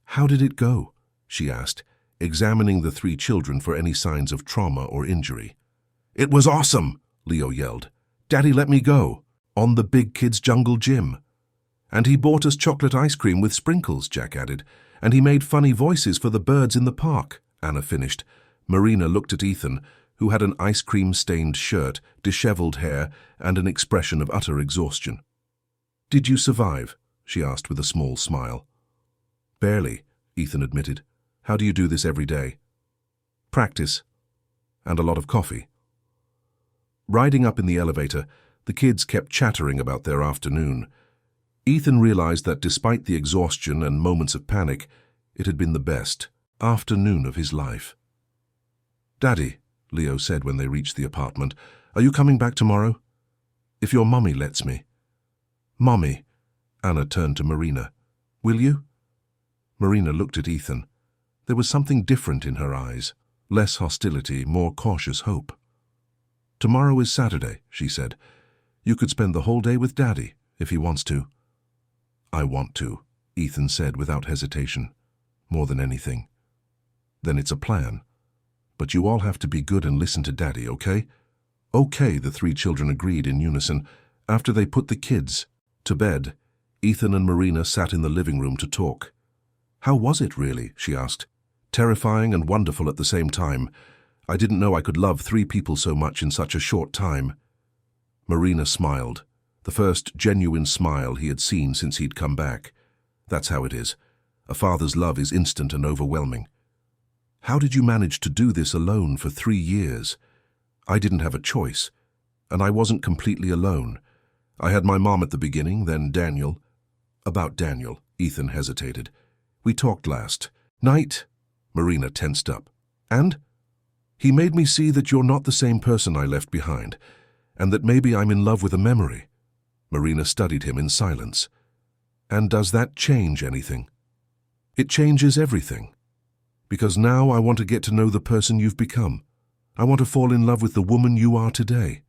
"How did it go?" she asked, examining the 3 children for any signs of trauma or injury. "It was awesome!" Leo yelled. "Daddy let me go, on the big kids' jungle gym. And he bought us chocolate ice cream with sprinkles," Jack added. And he made funny voices for the birds in the park, Anna finished. Marina looked at Ethan, who had an ice cream-stained shirt, disheveled hair, and an expression of utter exhaustion. "Did you survive?" she asked with a small smile. "Barely," Ethan admitted. "How do you do this every day?" "Practice. And a lot of coffee." Riding up in the elevator, the kids kept chattering about their afternoon. Ethan realized that despite the exhaustion and moments of panic, it had been the best afternoon of his life. "Daddy," Leo said when they reached the apartment, "are you coming back tomorrow?" "If your mummy lets me." "Mummy," Anna turned to Marina. "Will you?" Marina looked at Ethan. There was something different in her eyes, less hostility, more cautious hope. "Tomorrow is Saturday," she said. "You could spend the whole day with Daddy, if he wants to." "I want to," Ethan said without hesitation. "More than anything." "Then it's a plan. But you all have to be good and listen to Daddy, okay?" "Okay," the three children agreed in unison. After they put the kids to bed, Ethan and Marina sat in the living room to talk. "How was it, really?" she asked. "Terrifying and wonderful at the same time. I didn't know I could love three people so much in such a short time." Marina smiled, the first genuine smile he had seen since he'd come back. That's how it is. A father's love is instant and overwhelming. "How did you manage to do this alone for 3 years?" "I didn't have a choice. And I wasn't completely alone. I had my mom at the beginning, then Daniel." "About Daniel," Ethan hesitated. "We talked last night." Marina tensed up. "And?" "He made me see that you're not the same person I left behind, and that maybe I'm in love with a memory." Marina studied him in silence. "And does that change anything?" "It changes everything. Because now I want to get to know the person you've become. I want to fall in love with the woman you are today."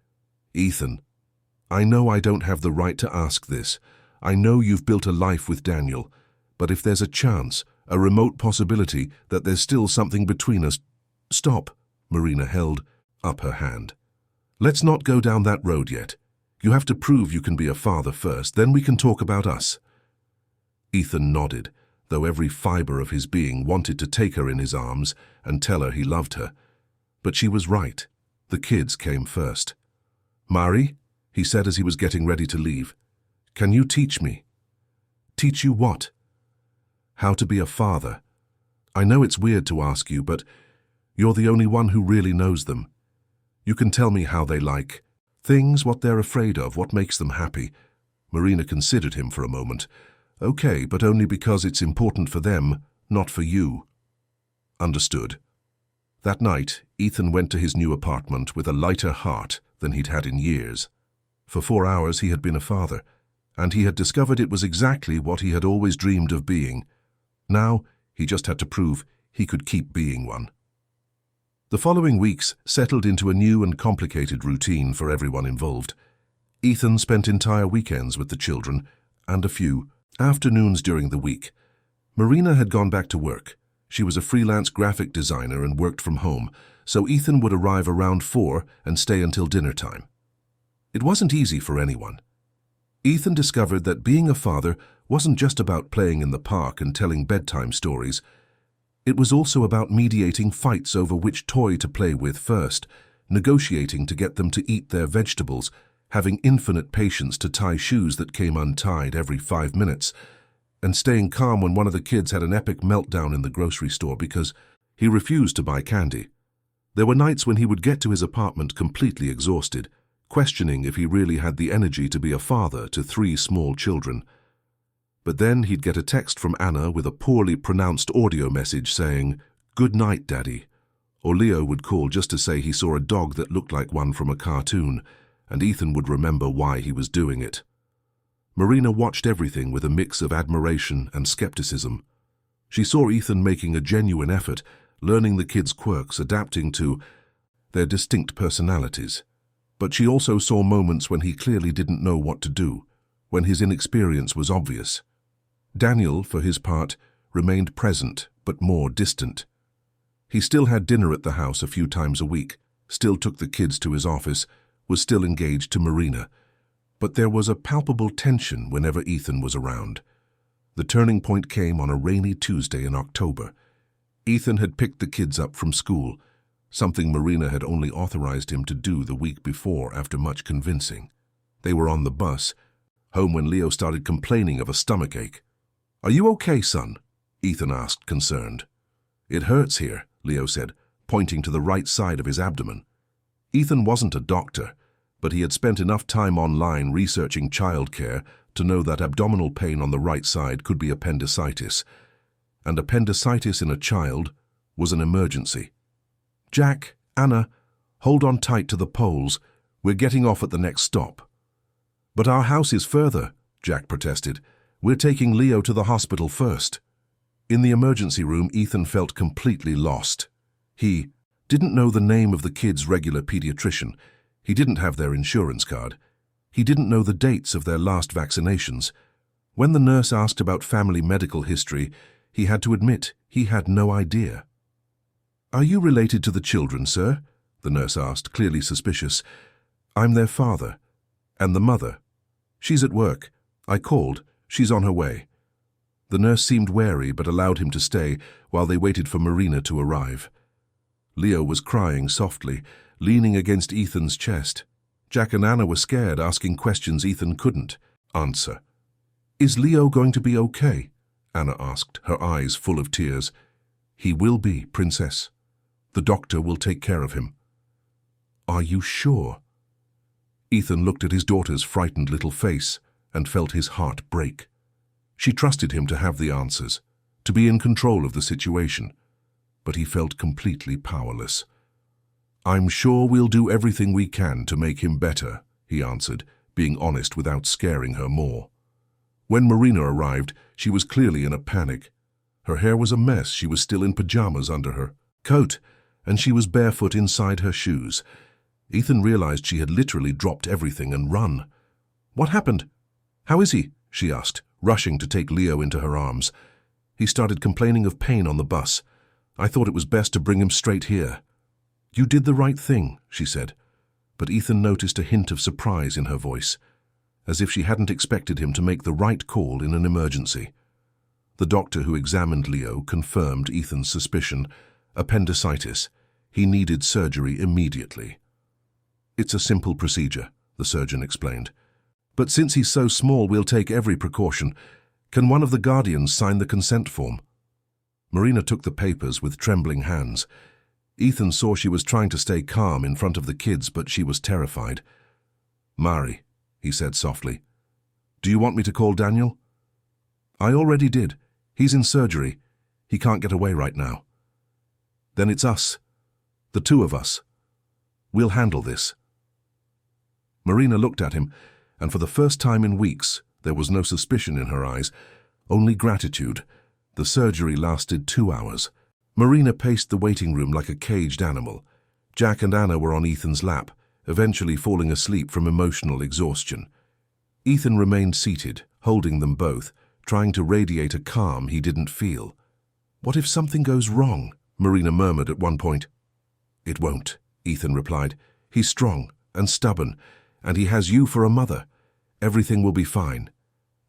"Ethan, I know I don't have the right to ask this. I know you've built a life with Daniel, but if there's a chance, a remote possibility, that there's still something between us—" "Stop," Marina held up her hand. "Let's not go down that road yet. You have to prove you can be a father first, then we can talk about us." Ethan nodded, though every fiber of his being wanted to take her in his arms and tell her he loved her. But she was right. The kids came first. "Mari," he said as he was getting ready to leave, "can you teach me?" "Teach you what?" "How to be a father. I know it's weird to ask you, but you're the only one who really knows them. You can tell me how they like things, what they're afraid of, what makes them happy." Marina considered him for a moment. "Okay, but only because it's important for them, not for you." "Understood." That night, Ethan went to his new apartment with a lighter heart than he'd had in years. For 4 hours he had been a father, and he had discovered it was exactly what he had always dreamed of being. Now, he just had to prove he could keep being one. The following weeks settled into a new and complicated routine for everyone involved. Ethan spent entire weekends with the children and a few afternoons during the week. Marina had gone back to work. She was a freelance graphic designer and worked from home, so Ethan would arrive around 4 and stay until dinner time. It wasn't easy for anyone. Ethan discovered that being a father wasn't just about playing in the park and telling bedtime stories. It was also about mediating fights over which toy to play with first, negotiating to get them to eat their vegetables, having infinite patience to tie shoes that came untied every 5 minutes, and staying calm when one of the kids had an epic meltdown in the grocery store because he refused to buy candy. There were nights when he would get to his apartment completely exhausted, questioning if he really had the energy to be a father to 3 small children. But then he'd get a text from Anna with a poorly pronounced audio message saying, "Good night, Daddy." Or Leo would call just to say he saw a dog that looked like one from a cartoon, and Ethan would remember why he was doing it. Marina watched everything with a mix of admiration and skepticism. She saw Ethan making a genuine effort, learning the kids' quirks, adapting to their distinct personalities. But she also saw moments when he clearly didn't know what to do, when his inexperience was obvious. Daniel, for his part, remained present, but more distant. He still had dinner at the house a few times a week, still took the kids to his office, was still engaged to Marina. But there was a palpable tension whenever Ethan was around. The turning point came on a rainy Tuesday in October. Ethan had picked the kids up from school, something Marina had only authorized him to do the week before after much convincing. They were on the bus, home when Leo started complaining of a stomachache. "Are you okay, son?" Ethan asked, concerned. "It hurts here," Leo said, pointing to the right side of his abdomen. Ethan wasn't a doctor, but he had spent enough time online researching childcare to know that abdominal pain on the right side could be appendicitis, and appendicitis in a child was an emergency. "Jack, Anna, hold on tight to the poles. We're getting off at the next stop." "But our house is further," Jack protested. "We're taking Leo to the hospital first." In the emergency room, Ethan felt completely lost. He didn't know the name of the kid's regular pediatrician. He didn't have their insurance card. He didn't know the dates of their last vaccinations. When the nurse asked about family medical history, he had to admit he had no idea. "Are you related to the children, sir?" the nurse asked, clearly suspicious. "I'm their father. And the mother. She's at work. I called. She's on her way." The nurse seemed wary but allowed him to stay while they waited for Marina to arrive. Leo was crying softly, leaning against Ethan's chest. Jack and Anna were scared, asking questions Ethan couldn't answer. "Is Leo going to be okay?" Anna asked, her eyes full of tears. "He will be, Princess. The doctor will take care of him." "Are you sure?" Ethan looked at his daughter's frightened little face and felt his heart break. She trusted him to have the answers, to be in control of the situation, but he felt completely powerless. "I'm sure we'll do everything we can to make him better," he answered, being honest without scaring her more. When Marina arrived, she was clearly in a panic. Her hair was a mess, she was still in pajamas under her coat, and she was barefoot inside her shoes. Ethan realized she had literally dropped everything and run. "What happened? How is he?" she asked, rushing to take Leo into her arms. "He started complaining of pain on the bus. I thought it was best to bring him straight here." "You did the right thing," she said, but Ethan noticed a hint of surprise in her voice, as if she hadn't expected him to make the right call in an emergency. The doctor who examined Leo confirmed Ethan's suspicion: appendicitis. He needed surgery immediately. "It's a simple procedure," the surgeon explained. "But since he's so small, we'll take every precaution. Can one of the guardians sign the consent form?" Marina took the papers with trembling hands. Ethan saw she was trying to stay calm in front of the kids, but she was terrified. "Mari," he said softly, "do you want me to call Daniel?" "I already did. He's in surgery. He can't get away right now." "Then it's us. The two of us. We'll handle this." Marina looked at him, and for the first time in weeks, there was no suspicion in her eyes, only gratitude. The surgery lasted 2 hours. Marina paced the waiting room like a caged animal. Jack and Anna were on Ethan's lap, eventually falling asleep from emotional exhaustion. Ethan remained seated, holding them both, trying to radiate a calm he didn't feel. "What if something goes wrong?" Marina murmured at one point. "It won't," Ethan replied. "He's strong and stubborn, and he has you for a mother. Everything will be fine."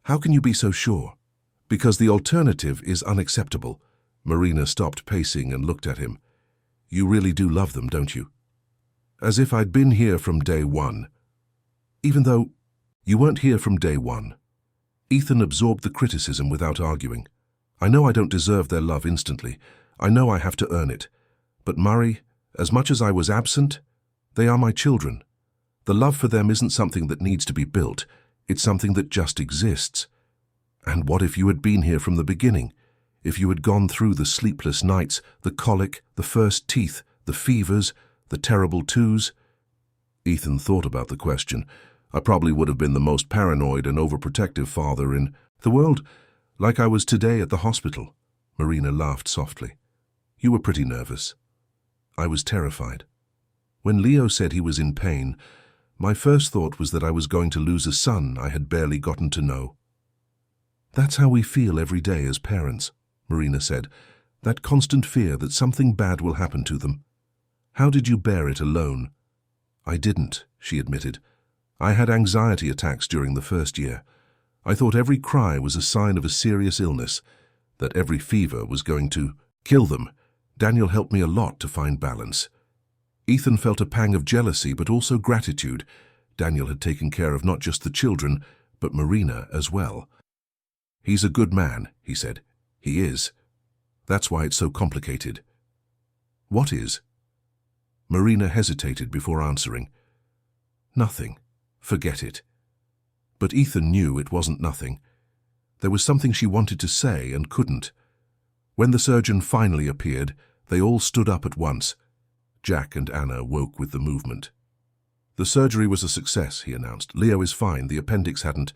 "How can you be so sure?" "Because the alternative is unacceptable." Marina stopped pacing and looked at him. "You really do love them, don't you?" "As if I'd been here from day one." "Even though you weren't here from day one." Ethan absorbed the criticism without arguing. "I know I don't deserve their love instantly. I know I have to earn it. But Mari, as much as I was absent, they are my children. The love for them isn't something that needs to be built. It's something that just exists. And what if you had been here from the beginning? If you had gone through the sleepless nights, the colic, the first teeth, the fevers, the terrible twos?" Ethan thought about the question. "I probably would have been the most paranoid and overprotective father in the world, like I was today at the hospital." Marina laughed softly. "You were pretty nervous." "I was terrified. When Leo said he was in pain, my first thought was that I was going to lose a son I had barely gotten to know." "That's how we feel every day as parents," Marina said. "That constant fear that something bad will happen to them. How did you bear it alone?" "I didn't," she admitted. "I had anxiety attacks during the first year. I thought every cry was a sign of a serious illness, that every fever was going to kill them. Daniel helped me a lot to find balance. Ethan felt a pang of jealousy, but also gratitude. Daniel had taken care of not just the children, but Marina as well. "He's a good man," he said. "He is. That's why it's so complicated." "What is?" Marina hesitated before answering. "Nothing. Forget it." But Ethan knew it wasn't nothing. There was something she wanted to say and couldn't. When the surgeon finally appeared, they all stood up at once. Jack and Anna woke with the movement. "The surgery was a success," he announced. "Leo is fine. The appendix hadn't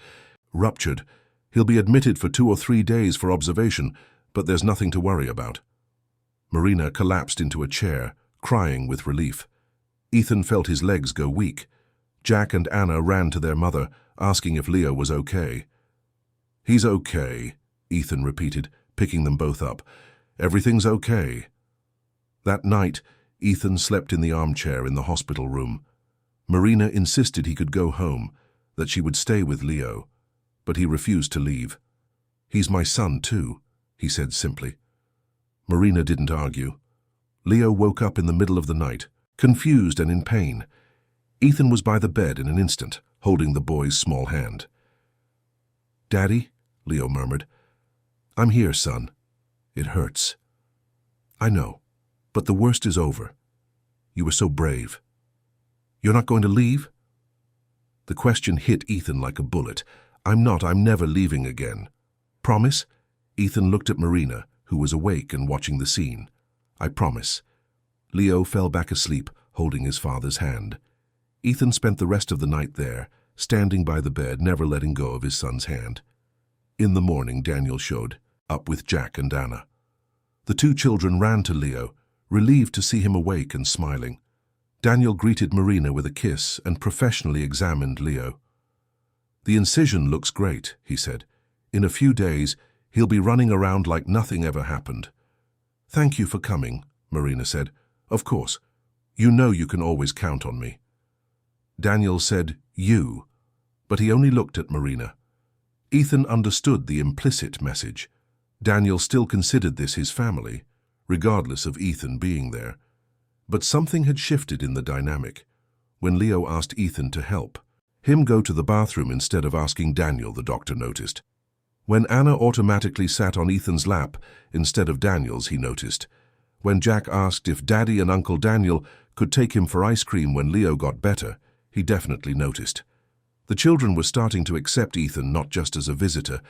ruptured. He'll be admitted for 2 or 3 days for observation, but there's nothing to worry about." Marina collapsed into a chair, crying with relief. Ethan felt his legs go weak. Jack and Anna ran to their mother, asking if Leo was okay. "He's okay," Ethan repeated, picking them both up. "Everything's okay." That night, Ethan slept in the armchair in the hospital room. Marina insisted he could go home, that she would stay with Leo, but he refused to leave. "He's my son too," he said simply. Marina didn't argue. Leo woke up in the middle of the night, confused and in pain. Ethan was by the bed in an instant, holding the boy's small hand. "Daddy," Leo murmured. "I'm here, son. It hurts." "I know, but the worst is over. You were so brave. You're not going to leave?" The question hit Ethan like a bullet. I'm never leaving again." "Promise?" Ethan looked at Marina, who was awake and watching the scene. "I promise." Leo fell back asleep, holding his father's hand. Ethan spent the rest of the night there, standing by the bed, never letting go of his son's hand. In the morning, Daniel showed up with Jack and Anna. The 2 children ran to Leo, relieved to see him awake and smiling. Daniel greeted Marina with a kiss and professionally examined Leo. "The incision looks great," he said. "In a few days, he'll be running around like nothing ever happened." "Thank you for coming," Marina said. "Of course. You know you can always count on me." Daniel said, "You," but he only looked at Marina. Ethan understood the implicit message. Daniel still considered this his family, regardless of Ethan being there. But something had shifted in the dynamic. When Leo asked Ethan to help him go to the bathroom instead of asking Daniel, the doctor noticed. When Anna automatically sat on Ethan's lap instead of Daniel's, he noticed. When Jack asked if Daddy and Uncle Daniel could take him for ice cream when Leo got better, he definitely noticed. The children were starting to accept Ethan not just as a visitor,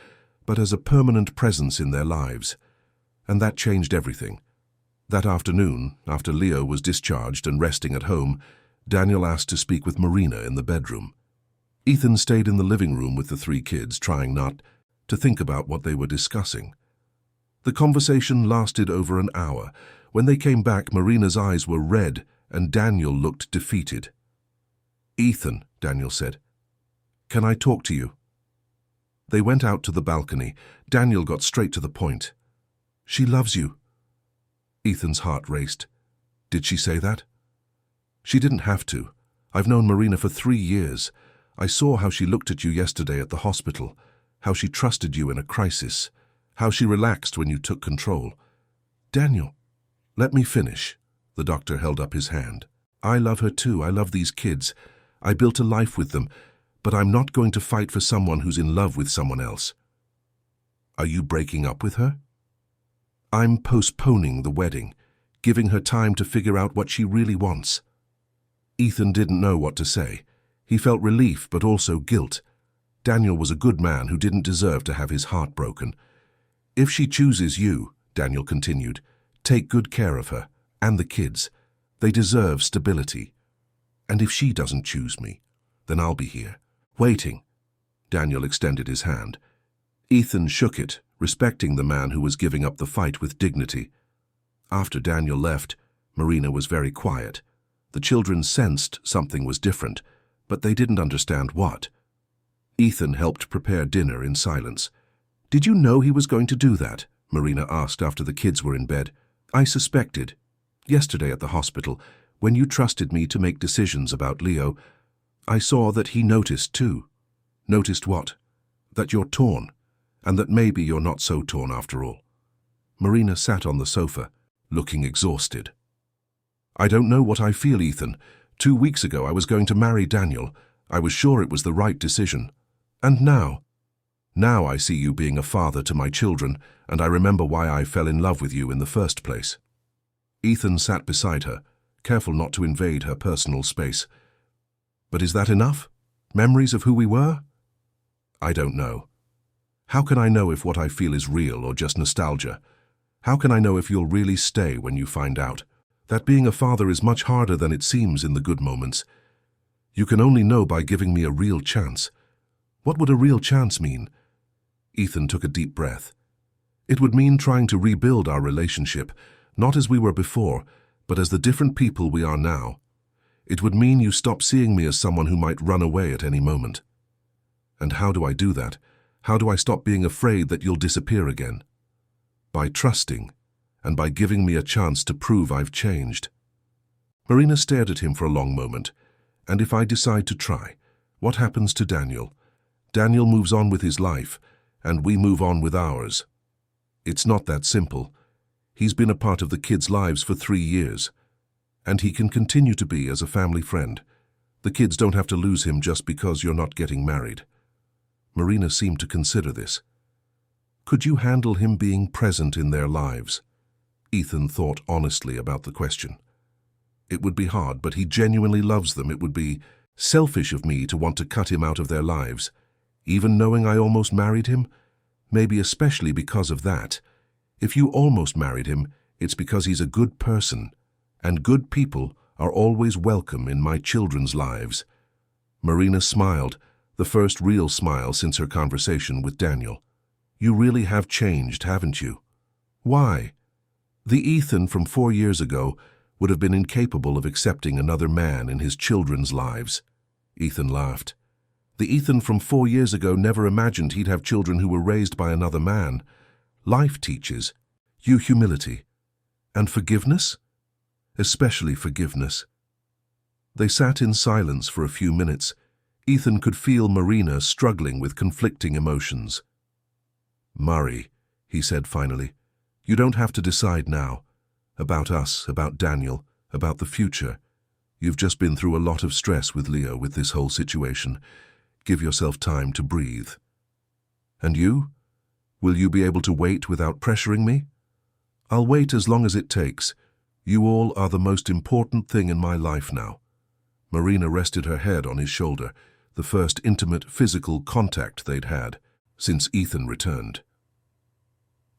but as a permanent presence in their lives. And that changed everything. That afternoon, after Leo was discharged and resting at home, Daniel asked to speak with Marina in the bedroom. Ethan stayed in the living room with the 3 kids, trying not to think about what they were discussing. The conversation lasted over an hour. When they came back, Marina's eyes were red and Daniel looked defeated. "Ethan," Daniel said, "can I talk to you?" They went out to the balcony. Daniel got straight to the point. "She loves you." Ethan's heart raced. "Did she say that?" "She didn't have to. I've known Marina for 3 years. I saw how she looked at you yesterday at the hospital, how she trusted you in a crisis, how she relaxed when you took control." "Daniel, let me finish." The doctor held up his hand. "I love her too. I love these kids. I built a life with them, but I'm not going to fight for someone who's in love with someone else." "Are you breaking up with her?" "I'm postponing the wedding, giving her time to figure out what she really wants." Ethan didn't know what to say. He felt relief but also guilt. Daniel was a good man who didn't deserve to have his heart broken. "If she chooses you," Daniel continued, "take good care of her and the kids. They deserve stability. And if she doesn't choose me, then I'll be here, waiting." Daniel extended his hand. Ethan shook it, respecting the man who was giving up the fight with dignity. After Daniel left, Marina was very quiet. The children sensed something was different, but they didn't understand what. Ethan helped prepare dinner in silence. "Did you know he was going to do that?" Marina asked after the kids were in bed. "I suspected. Yesterday at the hospital, when you trusted me to make decisions about Leo, I saw that he noticed too." "Noticed what?" that you're torn, and that maybe you're not so torn after all. Marina sat on the sofa, looking exhausted. I don't know what I feel, Ethan. 2 weeks ago I was going to marry Daniel. I was sure it was the right decision. And now I see you being a father to my children, and I remember why I fell in love with you in the first place. Ethan sat beside her, careful not to invade her personal space. But is that enough? Memories of who we were? I don't know. How can I know if what I feel is real or just nostalgia? How can I know if you'll really stay when you find out? That being a father is much harder than it seems in the good moments. You can only know by giving me a real chance. What would a real chance mean? Ethan took a deep breath. It would mean trying to rebuild our relationship, not as we were before, but as the different people we are now. It would mean you stop seeing me as someone who might run away at any moment. And how do I do that? How do I stop being afraid that you'll disappear again? By trusting, and by giving me a chance to prove I've changed. Marina stared at him for a long moment. And if I decide to try, what happens to Daniel? Daniel moves on with his life, and we move on with ours. It's not that simple. He's been a part of the kids' lives for 3 years, and he can continue to be as a family friend. The kids don't have to lose him just because you're not getting married. Marina seemed to consider this. Could you handle him being present in their lives? Ethan thought honestly about the question. It would be hard, but he genuinely loves them. It would be selfish of me to want to cut him out of their lives, even knowing I almost married him, maybe especially because of that. If you almost married him, it's because he's a good person, and good people are always welcome in my children's lives. Marina smiled, the first real smile since her conversation with Daniel. You really have changed, haven't you? Why? The Ethan from 4 years ago would have been incapable of accepting another man in his children's lives. Ethan laughed. The Ethan from 4 years ago never imagined he'd have children who were raised by another man. Life teaches you humility and forgiveness, especially forgiveness. They sat in silence for a few minutes. Ethan could feel Marina struggling with conflicting emotions. Murray, he said finally, you don't have to decide now. About us, about Daniel, about the future. You've just been through a lot of stress with Leo with this whole situation. Give yourself time to breathe. And you? Will you be able to wait without pressuring me? I'll wait as long as it takes. You all are the most important thing in my life now. Marina rested her head on his shoulder, the first intimate physical contact they'd had since Ethan returned.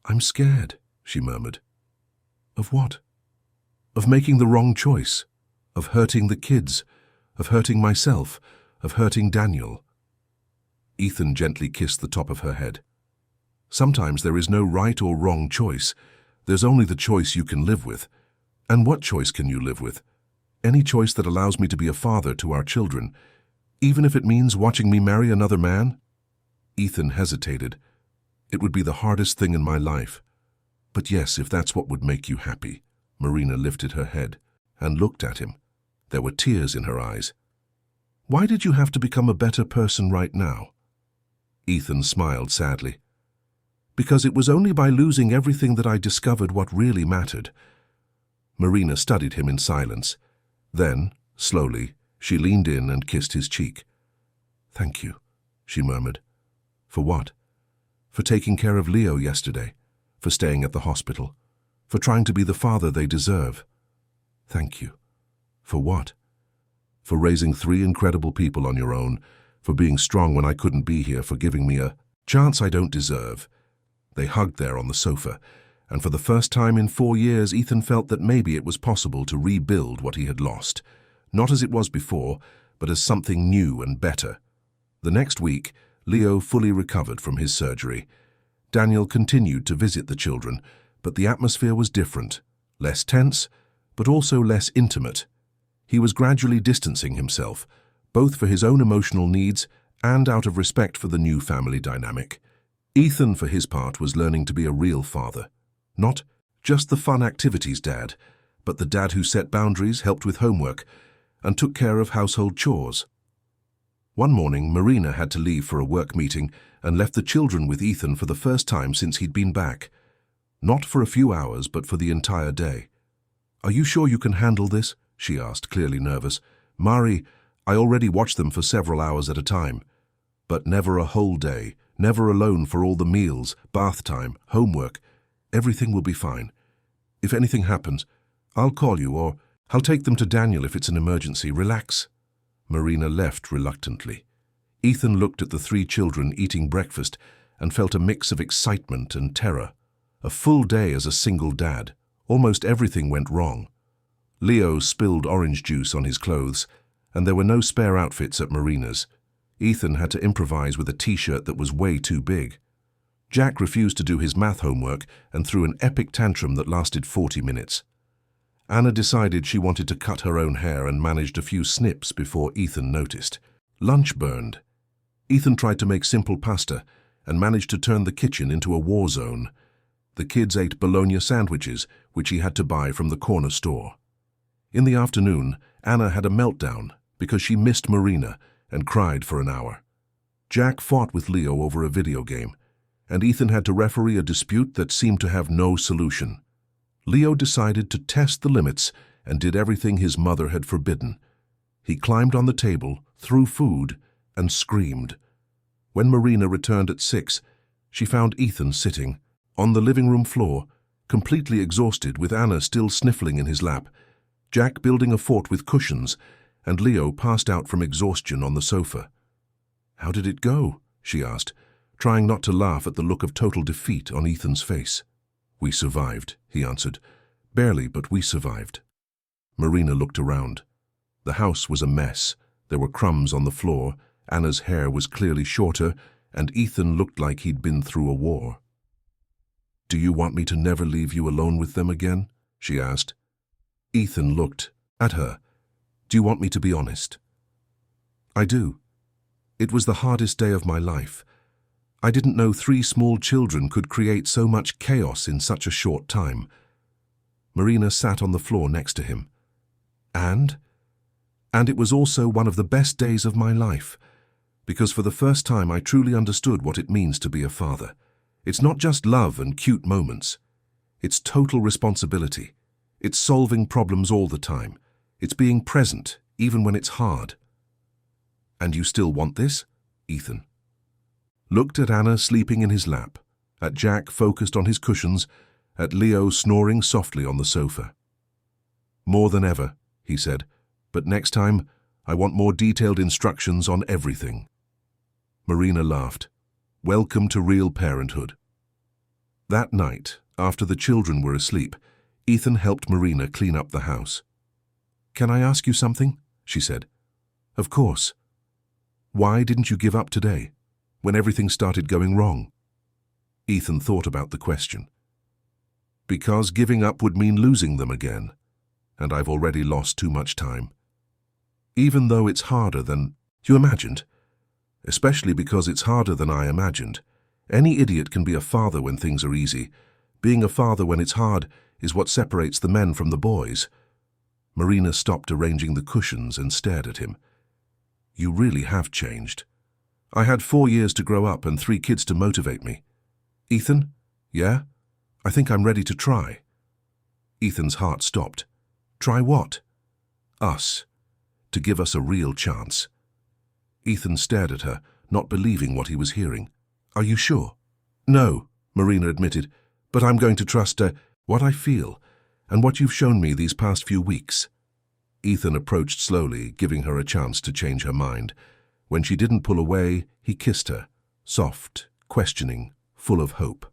I'm scared, she murmured. Of what? Of making the wrong choice, of hurting the kids, of hurting myself, of hurting Daniel. Ethan gently kissed the top of her head. Sometimes there is no right or wrong choice. There's only the choice you can live with. And what choice can you live with? Any choice that allows me to be a father to our children, even if it means watching me marry another man? Ethan hesitated. It would be the hardest thing in my life. But yes, if that's what would make you happy. Marina lifted her head and looked at him. There were tears in her eyes. Why did you have to become a better person right now? Ethan smiled sadly. Because it was only by losing everything that I discovered what really mattered. Marina studied him in silence. Then, slowly, she leaned in and kissed his cheek. Thank you, she murmured. For what? For taking care of Leo yesterday, for staying at the hospital, for trying to be the father they deserve. Thank you. For what? For raising 3 incredible people on your own, for being strong when I couldn't be here, for giving me a chance I don't deserve. They hugged there on the sofa, and for the first time in 4 years, Ethan felt that maybe it was possible to rebuild what he had lost, not as it was before, but as something new and better. The next week, Leo fully recovered from his surgery. Daniel continued to visit the children, but the atmosphere was different, less tense, but also less intimate. He was gradually distancing himself, both for his own emotional needs and out of respect for the new family dynamic. Ethan, for his part, was learning to be a real father. Not just the fun activities dad, but the dad who set boundaries, helped with homework, and took care of household chores. One morning, Marina had to leave for a work meeting and left the children with Ethan for the first time since he'd been back. Not for a few hours, but for the entire day. "Are you sure you can handle this?" she asked, clearly nervous. "Mari, I already watched them for several hours at a time. But never a whole day, never alone for all the meals, bath time, homework. Everything will be fine. If anything happens, I'll call you, or I'll take them to Daniel if it's an emergency. Relax." Marina left reluctantly. Ethan looked at the three children eating breakfast and felt a mix of excitement and terror. A full day as a single dad. Almost everything went wrong. Leo spilled orange juice on his clothes, and there were no spare outfits at Marina's. Ethan had to improvise with a t-shirt that was way too big. Jack refused to do his math homework and threw an epic tantrum that lasted 40 minutes. Anna decided she wanted to cut her own hair and managed a few snips before Ethan noticed. Lunch burned. Ethan tried to make simple pasta and managed to turn the kitchen into a war zone. The kids ate bologna sandwiches, which he had to buy from the corner store. In the afternoon, Anna had a meltdown because she missed Marina and cried for an hour. Jack fought with Leo over a video game, and Ethan had to referee a dispute that seemed to have no solution. Leo decided to test the limits and did everything his mother had forbidden. He climbed on the table, threw food, and screamed. When Marina returned at 6, she found Ethan sitting on the living room floor, completely exhausted, with Anna still sniffling in his lap, Jack building a fort with cushions, and Leo passed out from exhaustion on the sofa. "How did it go?" she asked, trying not to laugh at the look of total defeat on Ethan's face. "We survived," he answered. "Barely, but we survived." Marina looked around. The house was a mess. There were crumbs on the floor, Anna's hair was clearly shorter, and Ethan looked like he'd been through a war. "Do you want me to never leave you alone with them again?" she asked. Ethan looked at her. "Do you want me to be honest?" "I do. It was the hardest day of my life. I didn't know 3 small children could create so much chaos in such a short time." Marina sat on the floor next to him. And it was also one of the best days of my life, because for the first time I truly understood what it means to be a father. It's not just love and cute moments. It's total responsibility. It's solving problems all the time. It's being present, even when it's hard. "And you still want this?" Ethan looked at Anna sleeping in his lap, at Jack focused on his cushions, at Leo snoring softly on the sofa. "More than ever," he said, "but next time I want more detailed instructions on everything." Marina laughed. Welcome to real parenthood. That night, after the children were asleep, Ethan helped Marina clean up the house. "Can I ask you something?" she said. "Of course. Why didn't you give up today, when everything started going wrong?" Ethan thought about the question. "Because giving up would mean losing them again, and I've already lost too much time. Even though it's harder than you imagined. Especially because it's harder than I imagined. Any idiot can be a father when things are easy. Being a father when it's hard is what separates the men from the boys." Marina stopped arranging the cushions and stared at him. "You really have changed. I had 4 years to grow up and 3 kids to motivate me. Ethan, yeah? I think I'm ready to try." Ethan's heart stopped. "Try what?" "Us. To give us a real chance." Ethan stared at her, not believing what he was hearing. "Are you sure?" "No," Marina admitted, "but I'm going to trust what I feel and what you've shown me these past few weeks." Ethan approached slowly, giving her a chance to change her mind. When she didn't pull away, he kissed her, soft, questioning, full of hope.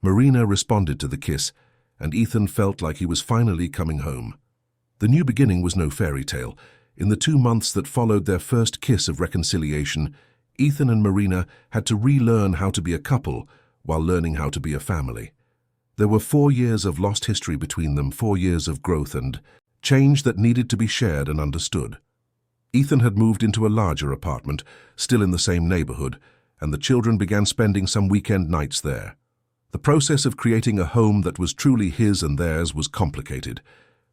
Marina responded to the kiss, and Ethan felt like he was finally coming home. The new beginning was no fairy tale. In the 2 months that followed their first kiss of reconciliation, Ethan and Marina had to relearn how to be a couple while learning how to be a family. There were 4 years of lost history between them, 4 years of growth and change that needed to be shared and understood. Ethan had moved into a larger apartment, still in the same neighborhood, and the children began spending some weekend nights there. The process of creating a home that was truly his and theirs was complicated.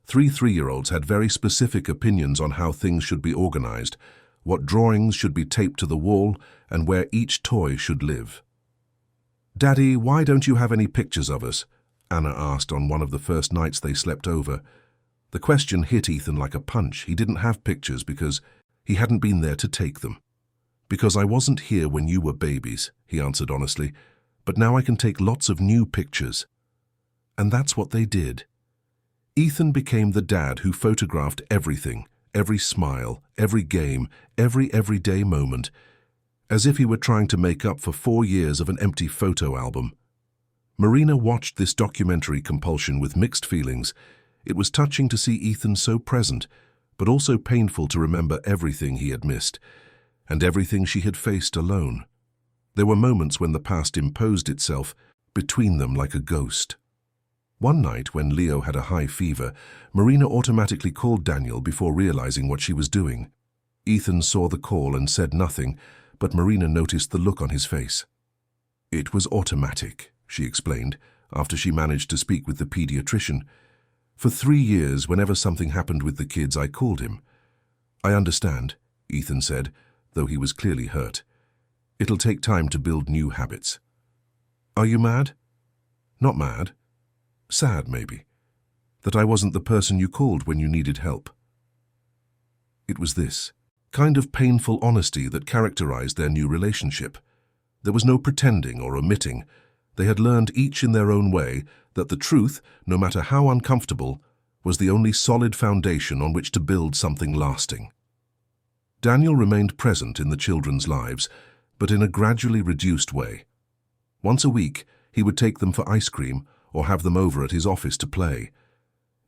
3 3-year-olds had very specific opinions on how things should be organized, what drawings should be taped to the wall, and where each toy should live. "Daddy, why don't you have any pictures of us?" Anna asked on one of the first nights they slept over. The question hit Ethan like a punch. He didn't have pictures because he hadn't been there to take them. "Because I wasn't here when you were babies," he answered honestly, "but now I can take lots of new pictures." And that's what they did. Ethan became the dad who photographed everything, every smile, every game, every everyday moment, as if he were trying to make up for 4 years of an empty photo album. Marina watched this documentary compulsion with mixed feelings. It was touching to see Ethan so present, but also painful to remember everything he had missed, and everything she had faced alone. There were moments when the past imposed itself between them like a ghost. One night, when Leo had a high fever, Marina automatically called Daniel before realizing what she was doing. Ethan saw the call and said nothing, but Marina noticed the look on his face. "It was automatic," she explained, after she managed to speak with the pediatrician. "For 3 years, whenever something happened with the kids, I called him." "I understand," Ethan said, though he was clearly hurt. "It'll take time to build new habits." "Are you mad?" "Not mad. Sad, maybe. That I wasn't the person you called when you needed help." It was this kind of painful honesty that characterized their new relationship. There was no pretending or omitting. They had learned each in their own way that the truth, no matter how uncomfortable, was the only solid foundation on which to build something lasting. Daniel remained present in the children's lives, but in a gradually reduced way. Once a week, he would take them for ice cream or have them over at his office to play.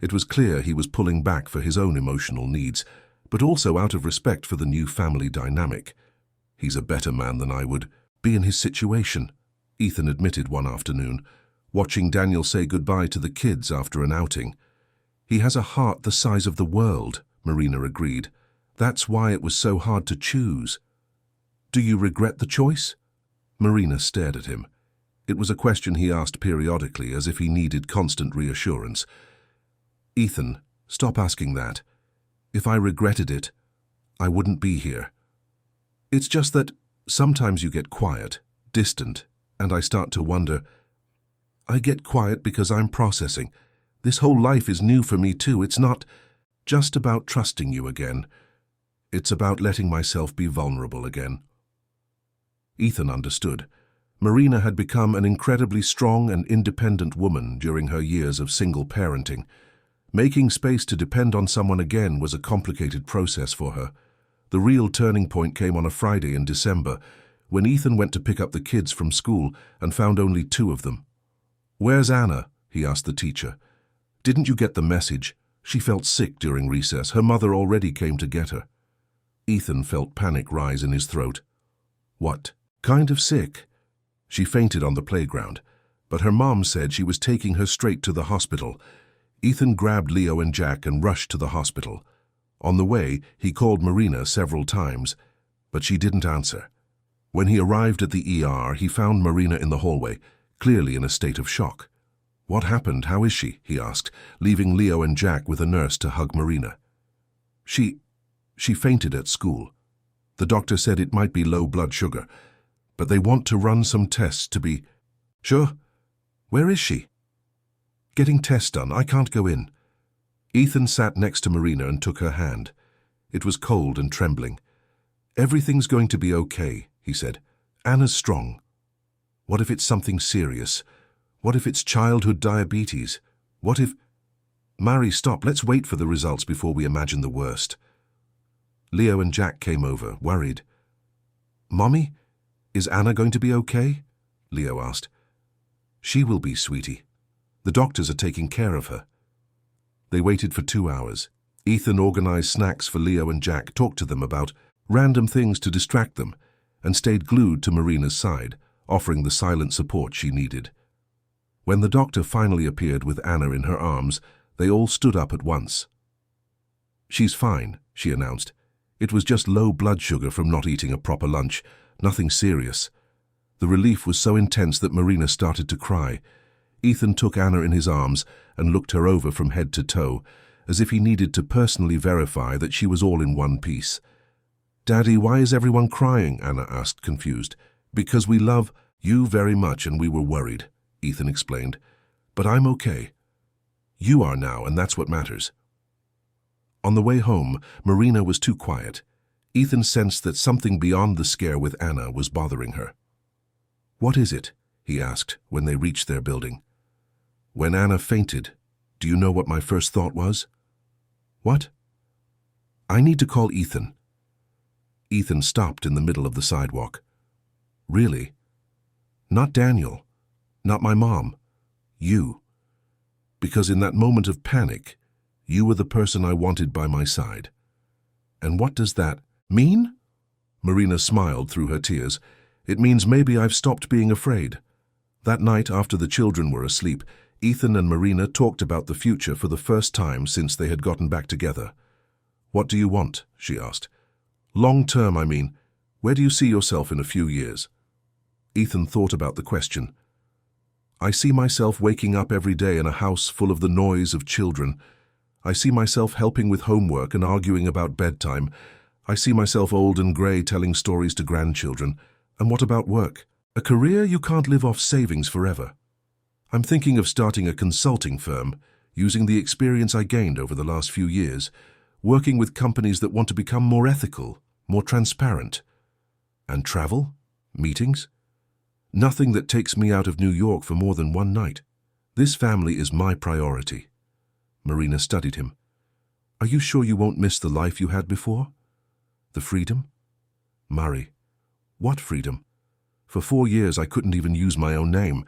It was clear he was pulling back for his own emotional needs, but also out of respect for the new family dynamic. "He's a better man than I would be in his situation," Ethan admitted one afternoon, watching Daniel say goodbye to the kids after an outing. "He has a heart the size of the world," Marina agreed. "That's why it was so hard to choose." "Do you regret the choice?" Marina stared at him. It was a question he asked periodically, as if he needed constant reassurance. "Ethan, stop asking that. If I regretted it, I wouldn't be here. It's just that sometimes you get quiet, distant, and I start to wonder. I get quiet because I'm processing. This whole life is new for me too. It's not just about trusting you again. It's about letting myself be vulnerable again." Ethan understood. Marina had become an incredibly strong and independent woman during her years of single parenting. Making space to depend on someone again was a complicated process for her. The real turning point came on a Friday in December, when Ethan went to pick up the kids from school and found only 2 of them. "Where's Anna?" he asked the teacher. "Didn't you get the message? She felt sick during recess. Her mother already came to get her." Ethan felt panic rise in his throat. "What kind of sick?" "She fainted on the playground, but her mom said she was taking her straight to the hospital." Ethan grabbed Leo and Jack and rushed to the hospital. On the way, he called Marina several times, but she didn't answer. When he arrived at the ER, he found Marina in the hallway, clearly in a state of shock. "What happened? How is she?" he asked, leaving Leo and Jack with a nurse to hug Marina. She fainted at school. The doctor said it might be low blood sugar, but they want to run some tests to be sure." "Where is she?" "Getting tests done. I can't go in." Ethan sat next to Marina and took her hand. It was cold and trembling. "Everything's going to be okay," he said. "Anna's strong." "What if it's something serious? What if it's childhood diabetes? What if—" "Mary, stop. Let's wait for the results before we imagine the worst." Leo and Jack came over, worried. "Mommy, is Anna going to be okay?" Leo asked. "She will be, sweetie. The doctors are taking care of her." They waited for 2 hours. Ethan organized snacks for Leo and Jack, talked to them about random things to distract them, and stayed glued to Marina's side, offering the silent support she needed. When the doctor finally appeared with Anna in her arms, they all stood up at once. "She's fine," she announced. "It was just low blood sugar from not eating a proper lunch, nothing serious." The relief was so intense that Marina started to cry. Ethan took Anna in his arms and looked her over from head to toe, as if he needed to personally verify that she was all in one piece. "Daddy, why is everyone crying?" Anna asked, confused. "Because we love you very much and we were worried," Ethan explained. "But I'm okay. You are now, and that's what matters." On the way home, Marina was too quiet. Ethan sensed that something beyond the scare with Anna was bothering her. "What is it?" he asked when they reached their building. "When Anna fainted, do you know what my first thought was?" "What?" "I need to call Ethan." Ethan stopped in the middle of the sidewalk. "Really?" "Not Daniel. Not my mom. You. Because in that moment of panic, you were the person I wanted by my side." "And what does that mean?" Marina smiled through her tears. "It means maybe I've stopped being afraid." That night, after the children were asleep, Ethan and Marina talked about the future for the first time since they had gotten back together. "What do you want?" she asked. "Long term, I mean. Where do you see yourself in a few years?" Ethan thought about the question. "I see myself waking up every day in a house full of the noise of children. I see myself helping with homework and arguing about bedtime. I see myself old and grey telling stories to grandchildren. And what about work? A career you can't live off savings forever. I'm thinking of starting a consulting firm, using the experience I gained over the last few years, working with companies that want to become more ethical, more transparent. And travel? Meetings? Nothing that takes me out of New York for more than one night. This family is my priority." Marina studied him. "Are you sure you won't miss the life you had before? The freedom?" "Murray, what freedom? For 4 years I couldn't even use my own name.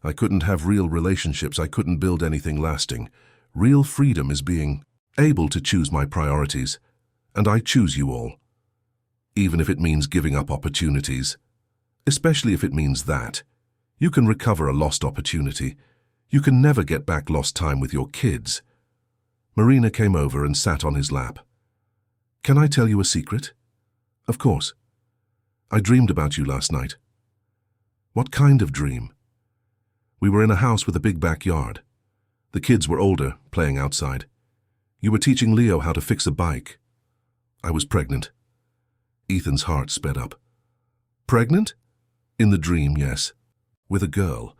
I couldn't have real relationships. I couldn't build anything lasting. Real freedom is being able to choose my priorities. And I choose you all. Even if it means giving up opportunities. Especially if it means that. You can recover a lost opportunity. You can never get back lost time with your kids." Marina came over and sat on his lap. "Can I tell you a secret?" "Of course." "I dreamed about you last night." "What kind of dream?" "We were in a house with a big backyard. The kids were older, playing outside. You were teaching Leo how to fix a bike. I was pregnant." Ethan's heart sped up. "Pregnant?" "In the dream, yes. With a girl.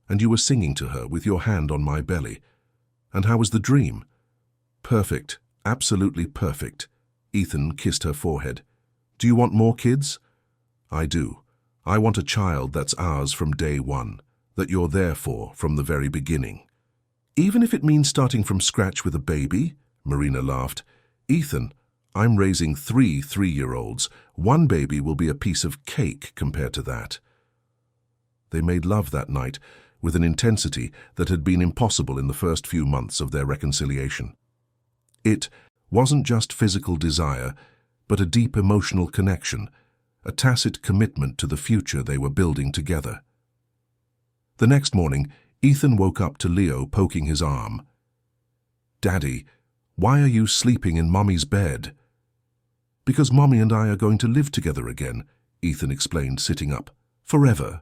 And you were singing to her with your hand on my belly. And how was the dream?" "Perfect. Absolutely perfect." Ethan kissed her forehead. "Do you want more kids?" "I do. I want a child that's ours from day one, that you're there for from the very beginning." "Even if it means starting from scratch with a baby?" Marina laughed. "Ethan, I'm raising 3 3-year-olds. One baby will be a piece of cake compared to that." They made love that night with an intensity that had been impossible in the first few months of their reconciliation. It wasn't just physical desire, but a deep emotional connection, a tacit commitment to the future they were building together. The next morning, Ethan woke up to Leo poking his arm. "Daddy, why are you sleeping in Mommy's bed?" "Because Mommy and I are going to live together again," Ethan explained, sitting up. "Forever.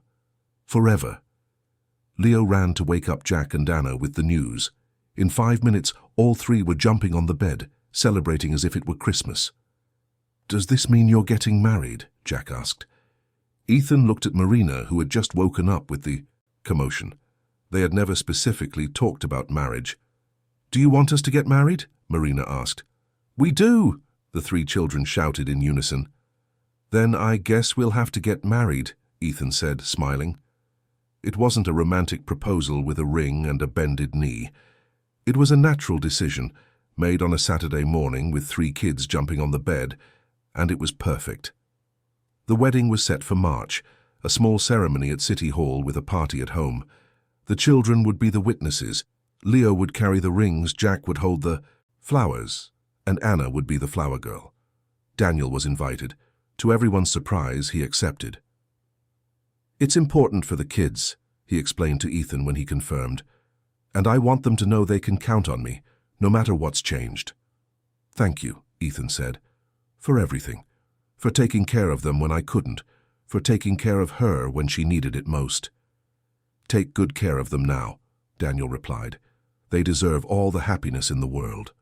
Forever." Leo ran to wake up Jack and Anna with the news. In 5 minutes, all 3 were jumping on the bed, celebrating as if it were Christmas. "Does this mean you're getting married?" Jack asked. Ethan looked at Marina, who had just woken up with the commotion. They had never specifically talked about marriage. "Do you want us to get married?" Marina asked. "We do!" the 3 children shouted in unison. "Then I guess we'll have to get married," Ethan said, smiling. It wasn't a romantic proposal with a ring and a bended knee. It was a natural decision, made on a Saturday morning with 3 kids jumping on the bed, and it was perfect. The wedding was set for March, a small ceremony at City Hall with a party at home. The children would be the witnesses. Leo would carry the rings, Jack would hold the flowers, and Anna would be the flower girl. Daniel was invited. To everyone's surprise, he accepted. "It's important for the kids," he explained to Ethan when he confirmed. "And I want them to know they can count on me, no matter what's changed." "Thank you," Ethan said, "for everything. For taking care of them when I couldn't. For taking care of her when she needed it most." "Take good care of them now," Daniel replied. "They deserve all the happiness in the world."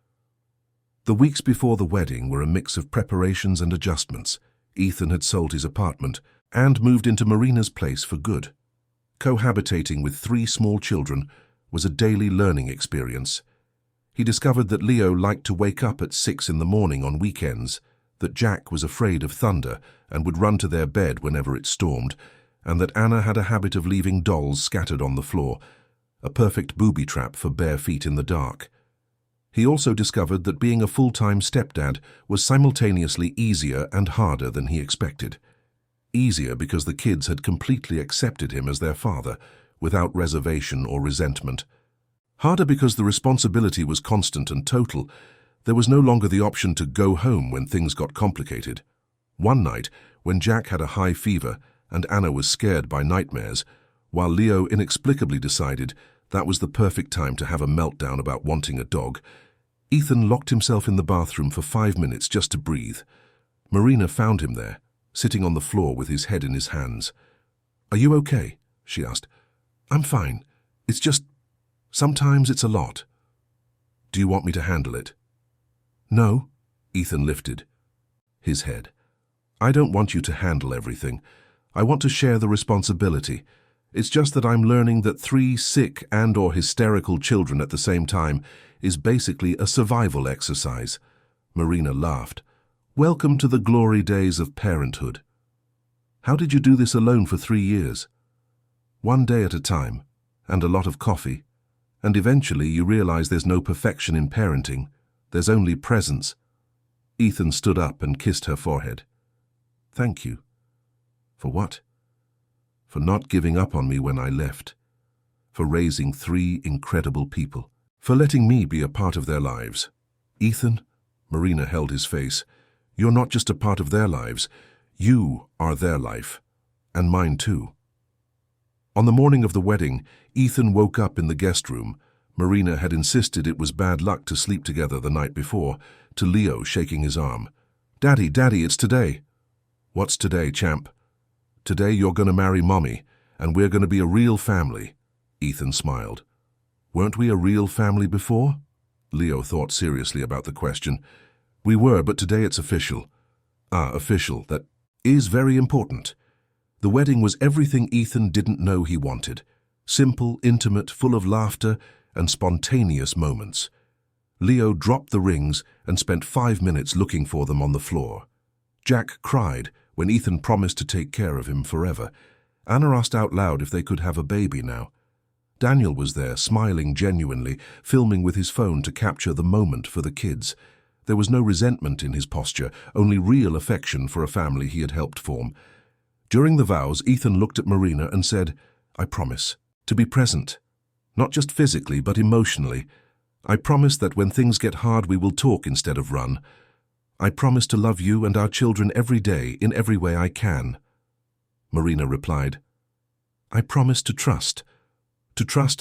The weeks before the wedding were a mix of preparations and adjustments. Ethan had sold his apartment and moved into Marina's place for good. Cohabitating with 3 small children was a daily learning experience. He discovered that Leo liked to wake up at 6 in the morning on weekends, that Jack was afraid of thunder and would run to their bed whenever it stormed, and that Anna had a habit of leaving dolls scattered on the floor, a perfect booby trap for bare feet in the dark. He also discovered that being a full-time stepdad was simultaneously easier and harder than he expected. Easier because the kids had completely accepted him as their father, without reservation or resentment. Harder because the responsibility was constant and total. There was no longer the option to go home when things got complicated. One night, when Jack had a high fever and Anna was scared by nightmares, while Leo inexplicably decided that was the perfect time to have a meltdown about wanting a dog, Ethan locked himself in the bathroom for 5 minutes just to breathe. Marina found him there, sitting on the floor with his head in his hands. "Are you okay?" she asked. "I'm fine. It's just, sometimes it's a lot." "Do you want me to handle it?" "No," Ethan lifted his head. "I don't want you to handle everything. I want to share the responsibility. It's just that I'm learning that 3 sick and/or hysterical children at the same time is basically a survival exercise." Marina laughed. "Welcome to the glory days of parenthood." "How did you do this alone for 3 years?" "One day at a time, and a lot of coffee. And eventually you realize there's no perfection in parenting. There's only presence." Ethan stood up and kissed her forehead. "Thank you." "For what?" "For not giving up on me when I left. For raising 3 incredible people. For letting me be a part of their lives." "Ethan," Marina held his face, "you're not just a part of their lives. You are their life. And mine too." On the morning of the wedding, Ethan woke up in the guest room. Marina had insisted it was bad luck to sleep together the night before, to Leo shaking his arm. "Daddy, Daddy, it's today." "What's today, champ?" "Today you're going to marry Mommy, and we're going to be a real family." Ethan smiled. "Weren't we a real family before?" Leo thought seriously about the question. "We were, but today it's official." "Ah, official. That is very important." The wedding was everything Ethan didn't know he wanted. Simple, intimate, full of laughter and spontaneous moments. Leo dropped the rings and spent 5 minutes looking for them on the floor. Jack cried when Ethan promised to take care of him forever. Anna asked out loud if they could have a baby now. Daniel was there, smiling genuinely, filming with his phone to capture the moment for the kids. There was no resentment in his posture, only real affection for a family he had helped form. During the vows, Ethan looked at Marina and said, "I promise to be present, not just physically but emotionally. I promise that when things get hard we will talk instead of run. I promise to love you and our children every day in every way I can." Marina replied, "I promise to trust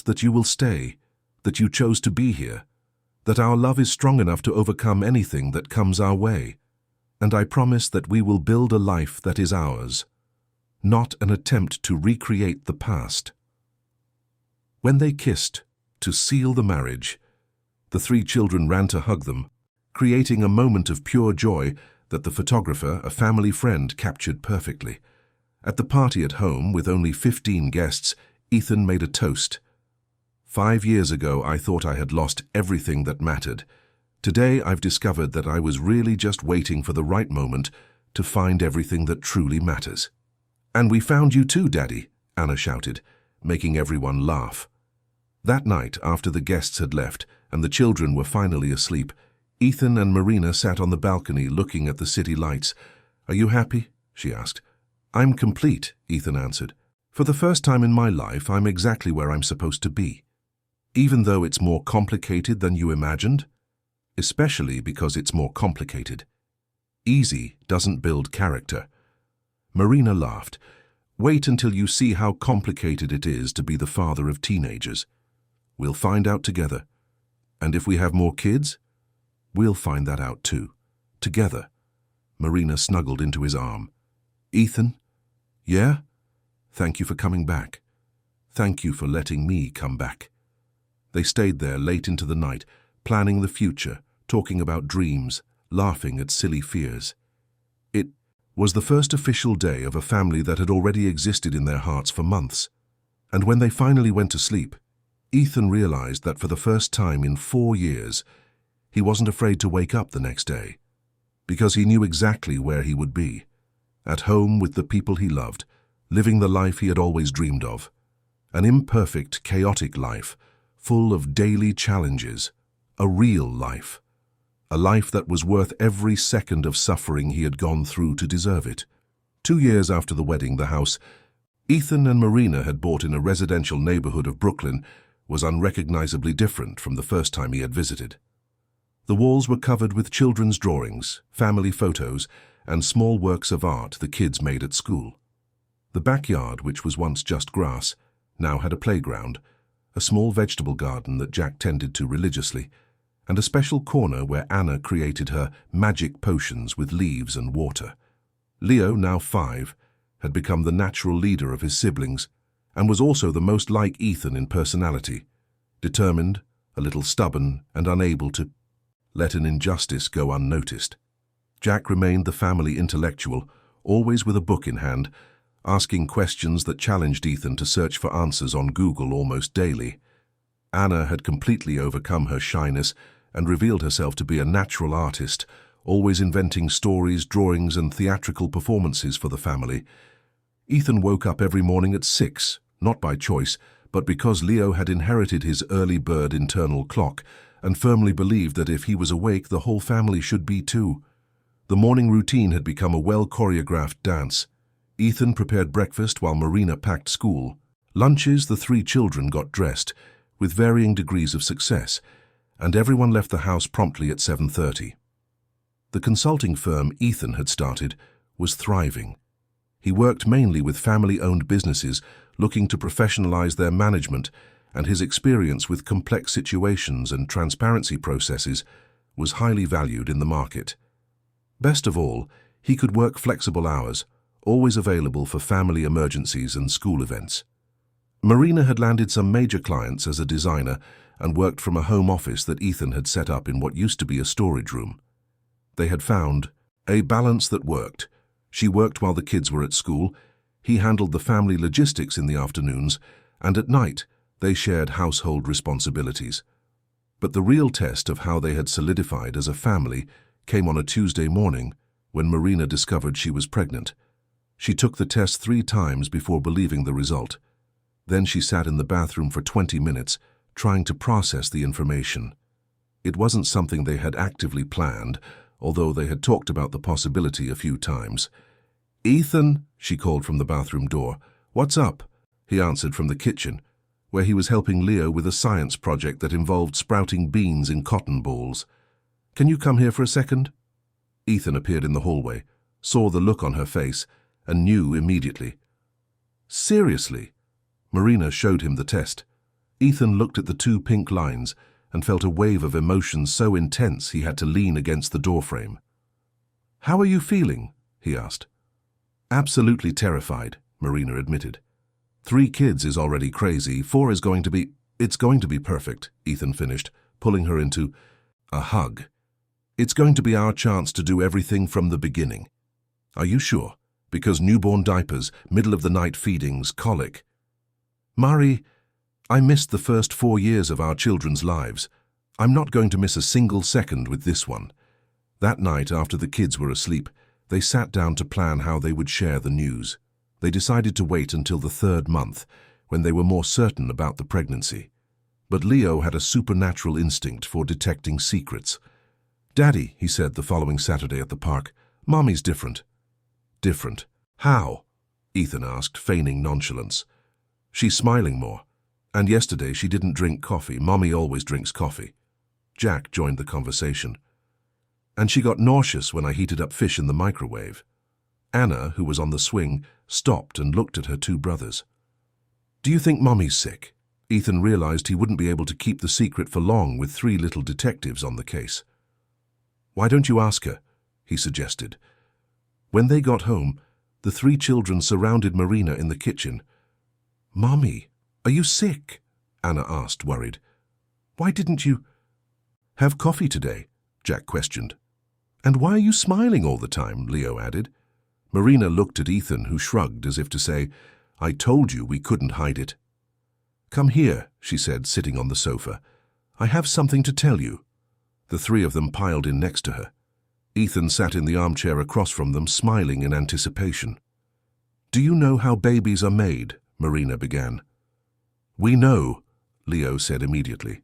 that you will stay, that you chose to be here, that our love is strong enough to overcome anything that comes our way. And I promise that we will build a life that is ours, not an attempt to recreate the past." When they kissed, to seal the marriage, the 3 children ran to hug them, creating a moment of pure joy that the photographer, a family friend, captured perfectly. At the party at home, with only 15 guests, Ethan made a toast. "5 years ago, I thought I had lost everything that mattered. Today, I've discovered that I was really just waiting for the right moment to find everything that truly matters." "And we found you too, Daddy," Anna shouted, making everyone laugh. That night, after the guests had left and the children were finally asleep, Ethan and Marina sat on the balcony looking at the city lights. "Are you happy?" she asked. "I'm complete," Ethan answered. "For the first time in my life, I'm exactly where I'm supposed to be. Even though it's more complicated than you imagined, especially because it's more complicated. Easy doesn't build character." Marina laughed. "Wait until you see how complicated it is to be the father of teenagers. We'll find out together. And if we have more kids, we'll find that out too. Together." Marina snuggled into his arm. "Ethan? Yeah? Thank you for coming back. Thank you for letting me come back." They stayed there late into the night, planning the future, talking about dreams, laughing at silly fears. It was the first official day of a family that had already existed in their hearts for months. And when they finally went to sleep, Ethan realized that for the first time in 4 years, he wasn't afraid to wake up the next day, because he knew exactly where he would be, at home with the people he loved, living the life he had always dreamed of, an imperfect, chaotic life, full of daily challenges, a real life, a life that was worth every second of suffering he had gone through to deserve it. 2 years after the wedding, the house Ethan and Marina had bought in a residential neighborhood of Brooklyn was unrecognizably different from the first time he had visited. The walls were covered with children's drawings, family photos, and small works of art the kids made at school. The backyard, which was once just grass, now had a playground, a small vegetable garden that Jack tended to religiously, and a special corner where Anna created her magic potions with leaves and water. Leo, now 5, had become the natural leader of his siblings and was also the most like Ethan in personality, determined, a little stubborn, and unable to let an injustice go unnoticed. Jack remained the family intellectual, always with a book in hand, asking questions that challenged Ethan to search for answers on Google almost daily. Anna had completely overcome her shyness and revealed herself to be a natural artist, always inventing stories, drawings, and theatrical performances for the family. Ethan woke up every morning at 6, not by choice, but because Leo had inherited his early bird internal clock and firmly believed that if he was awake, the whole family should be too. The morning routine had become a well-choreographed dance. Ethan prepared breakfast while Marina packed school. Lunches, the 3 children got dressed, with varying degrees of success, and everyone left the house promptly at 7:30. The consulting firm Ethan had started was thriving. He worked mainly with family-owned businesses looking to professionalize their management, and his experience with complex situations and transparency processes was highly valued in the market. Best of all, he could work flexible hours, always available for family emergencies and school events. Marina had landed some major clients as a designer and worked from a home office that Ethan had set up in what used to be a storage room. They had found a balance that worked. She worked while the kids were at school, he handled the family logistics in the afternoons, and at night they shared household responsibilities. But the real test of how they had solidified as a family came on a Tuesday morning when Marina discovered she was pregnant. She took the test 3 times before believing the result. Then she sat in the bathroom for 20 minutes, trying to process the information. It wasn't something they had actively planned, although they had talked about the possibility a few times. "Ethan," she called from the bathroom door. "What's up?" he answered from the kitchen, where he was helping Leo with a science project that involved sprouting beans in cotton balls. "Can you come here for a second?" Ethan appeared in the hallway, saw the look on her face, and knew immediately. "Seriously?" Marina showed him the test. Ethan looked at the 2 pink lines and felt a wave of emotion so intense he had to lean against the doorframe. "How are you feeling?" he asked. "Absolutely terrified," Marina admitted. 3 kids is already crazy, 4 is going to be... "It's going to be perfect," Ethan finished, pulling her into a hug. "It's going to be our chance to do everything from the beginning." "Are you sure? Because newborn diapers, middle-of-the-night feedings, colic..." "Mari, I missed the first 4 years of our children's lives. I'm not going to miss a single second with this one." That night, after the kids were asleep, they sat down to plan how they would share the news. They decided to wait until the 3rd month, when they were more certain about the pregnancy. But Leo had a supernatural instinct for detecting secrets. "Daddy," he said the following Saturday at the park, "Mommy's different." "Different? How?" Ethan asked, feigning nonchalance. "She's smiling more. And yesterday she didn't drink coffee. Mommy always drinks coffee." Jack joined the conversation. "And she got nauseous when I heated up fish in the microwave." Anna, who was on the swing, stopped and looked at her 2 brothers. "Do you think Mommy's sick?" Ethan realized he wouldn't be able to keep the secret for long with 3 little detectives on the case. "Why don't you ask her?" he suggested. When they got home, the 3 children surrounded Marina in the kitchen. "Mommy, are you sick?" Anna asked, worried. "Why didn't you have coffee today?" Jack questioned. And why are you smiling all the time? Leo added. Marina looked at Ethan, who shrugged as if to say, I told you we couldn't hide it. Come here, she said, sitting on the sofa. I have something to tell you. The three of them piled in next to her. Ethan sat in the armchair across from them, smiling in anticipation. Do you know how babies are made? Marina began. We know, Leo said immediately.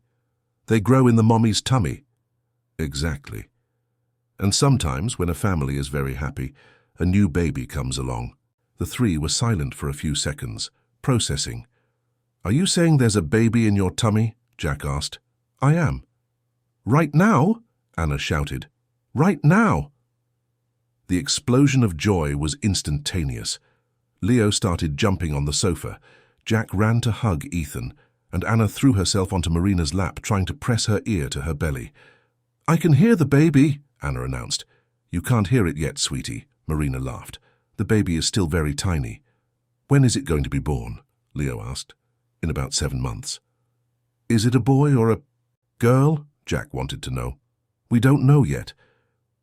They grow in the mommy's tummy. Exactly. And sometimes, when a family is very happy, a new baby comes along. The three were silent for a few seconds, processing. Are you saying there's a baby in your tummy? Jack asked. I am. Right now? Anna shouted. Right now! The explosion of joy was instantaneous. Leo started jumping on the sofa. Jack ran to hug Ethan, and Anna threw herself onto Marina's lap, trying to press her ear to her belly. I can hear the baby, Anna announced. You can't hear it yet, sweetie, Marina laughed. The baby is still very tiny. When is it going to be born? Leo asked. In about 7 months. Is it a boy or a girl? Jack wanted to know. We don't know yet.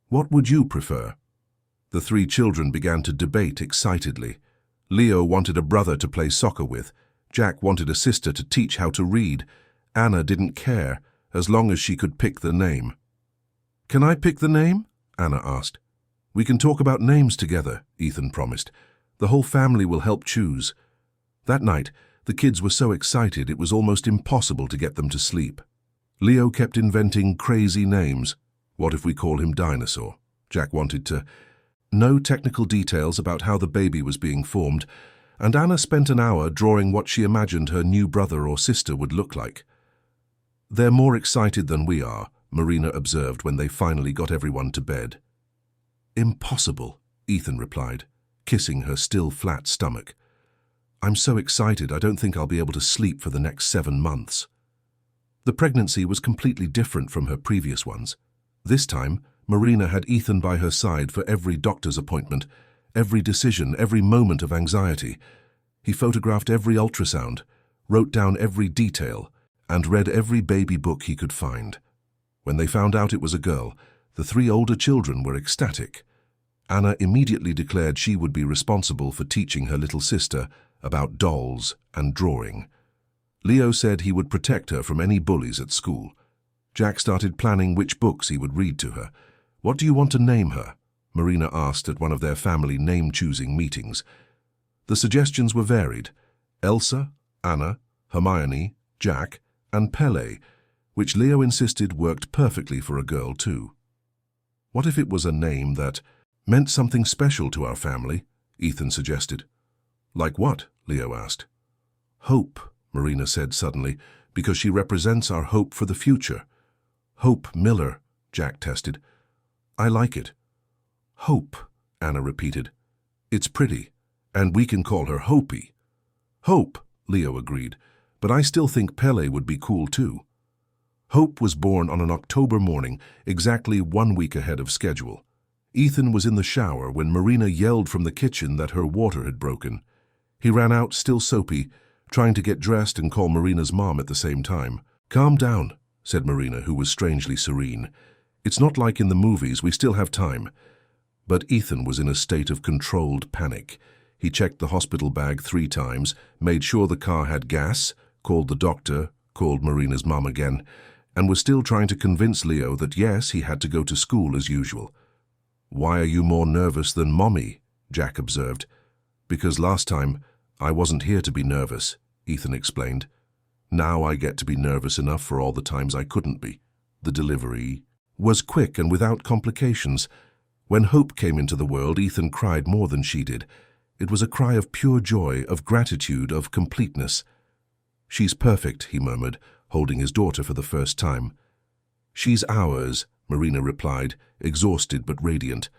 What would you prefer? The three children began to debate excitedly. Leo wanted a brother to play soccer with. Jack wanted a sister to teach how to read. Anna didn't care, as long as she could pick the name. Can I pick the name? Anna asked. We can talk about names together, Ethan promised. The whole family will help choose. That night, the kids were so excited it was almost impossible to get them to sleep. Leo kept inventing crazy names. What if we call him Dinosaur? Jack wanted to. No technical details about how the baby was being formed, and Anna spent an hour drawing what she imagined her new brother or sister would look like. They're more excited than we are, Marina observed when they finally got everyone to bed. Impossible, Ethan replied, kissing her still flat stomach. I'm so excited I don't think I'll be able to sleep for the next 7 months. The pregnancy was completely different from her previous ones. This time, Marina had Ethan by her side for every doctor's appointment, every decision, every moment of anxiety. He photographed every ultrasound, wrote down every detail, and read every baby book he could find. When they found out it was a girl, the 3 older children were ecstatic. Anna immediately declared she would be responsible for teaching her little sister about dolls and drawing. Leo said he would protect her from any bullies at school. Jack started planning which books he would read to her. What do you want to name her? Marina asked at one of their family name-choosing meetings. The suggestions were varied. Elsa, Anna, Hermione, Jack, and Pele, which Leo insisted worked perfectly for a girl too. What if it was a name that meant something special to our family? Ethan suggested. Like what? Leo asked. Hope, Marina said suddenly, because she represents our hope for the future. Hope Miller, Jack tested. I like it. Hope, Anna repeated. It's pretty, and we can call her Hopi. Hope, Leo agreed, but I still think Pele would be cool too. Hope was born on an October morning, exactly 1 week ahead of schedule. Ethan was in the shower when Marina yelled from the kitchen that her water had broken. He ran out, still soapy, trying to get dressed and call Marina's mom at the same time. Calm down, said Marina, who was strangely serene. It's not like in the movies, we still have time. But Ethan was in a state of controlled panic. He checked the hospital bag 3 times, made sure the car had gas, called the doctor, called Marina's mom again, and was still trying to convince Leo that yes, he had to go to school as usual. Why are you more nervous than Mommy? Jack observed. Because last time, I wasn't here to be nervous, Ethan explained. Now I get to be nervous enough for all the times I couldn't be. The delivery was quick and without complications. When Hope came into the world, Ethan cried more than she did. It was a cry of pure joy, of gratitude, of completeness. She's perfect, he murmured, holding his daughter for the first time. She's ours, Marina replied, exhausted but radiant.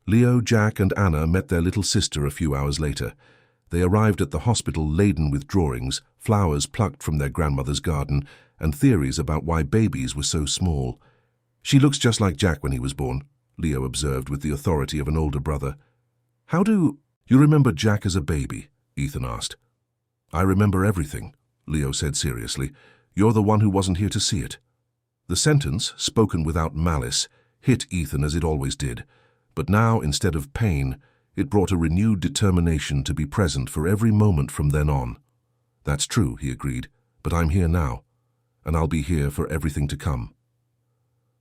Leo, Jack, and Anna met their little sister a few hours later. They arrived at the hospital laden with drawings, flowers plucked from their grandmother's garden, and theories about why babies were so small. She looks just like Jack when he was born, Leo observed with the authority of an older brother. How do you remember Jack as a baby? Ethan asked. I remember everything, Leo said seriously. You're the one who wasn't here to see it. The sentence, spoken without malice, hit Ethan as it always did, but now, instead of pain, it brought a renewed determination to be present for every moment from then on. "That's true," he agreed, "but I'm here now, and I'll be here for everything to come."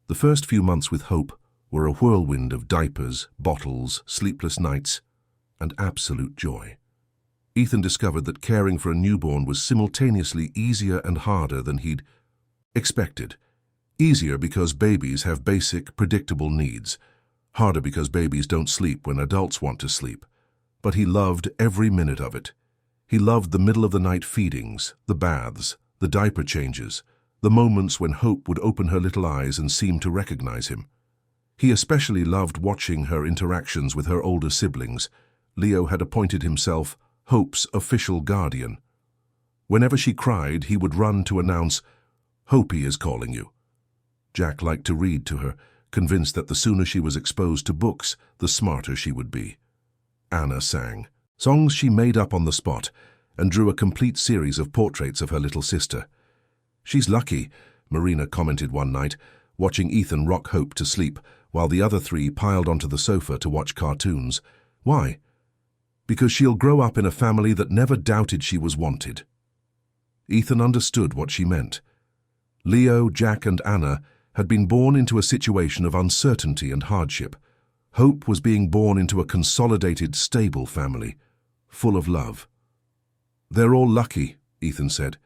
The first few months with Hope were a whirlwind of diapers, bottles, sleepless nights, and absolute joy. Ethan discovered that caring for a newborn was simultaneously easier and harder than he'd expected. Easier because babies have basic, predictable needs. Harder because babies don't sleep when adults want to sleep. But he loved every minute of it. He loved the middle-of-the-night feedings, the baths, the diaper changes, the moments when Hope would open her little eyes and seem to recognize him. He especially loved watching her interactions with her older siblings. Leo had appointed himself Hope's official guardian. Whenever she cried, he would run to announce, "Hope is calling you." Jack liked to read to her, convinced that the sooner she was exposed to books, the smarter she would be. Anna sang, songs she made up on the spot, and drew a complete series of portraits of her little sister. "She's lucky," Marina commented one night, watching Ethan rock Hope to sleep, while the other three piled onto the sofa to watch cartoons. "Why?" "Because she'll grow up in a family that never doubted she was wanted." Ethan understood what she meant. Leo, Jack, and Anna had been born into a situation of uncertainty and hardship. Hope was being born into a consolidated, stable family, full of love. "They're all lucky," Ethan said,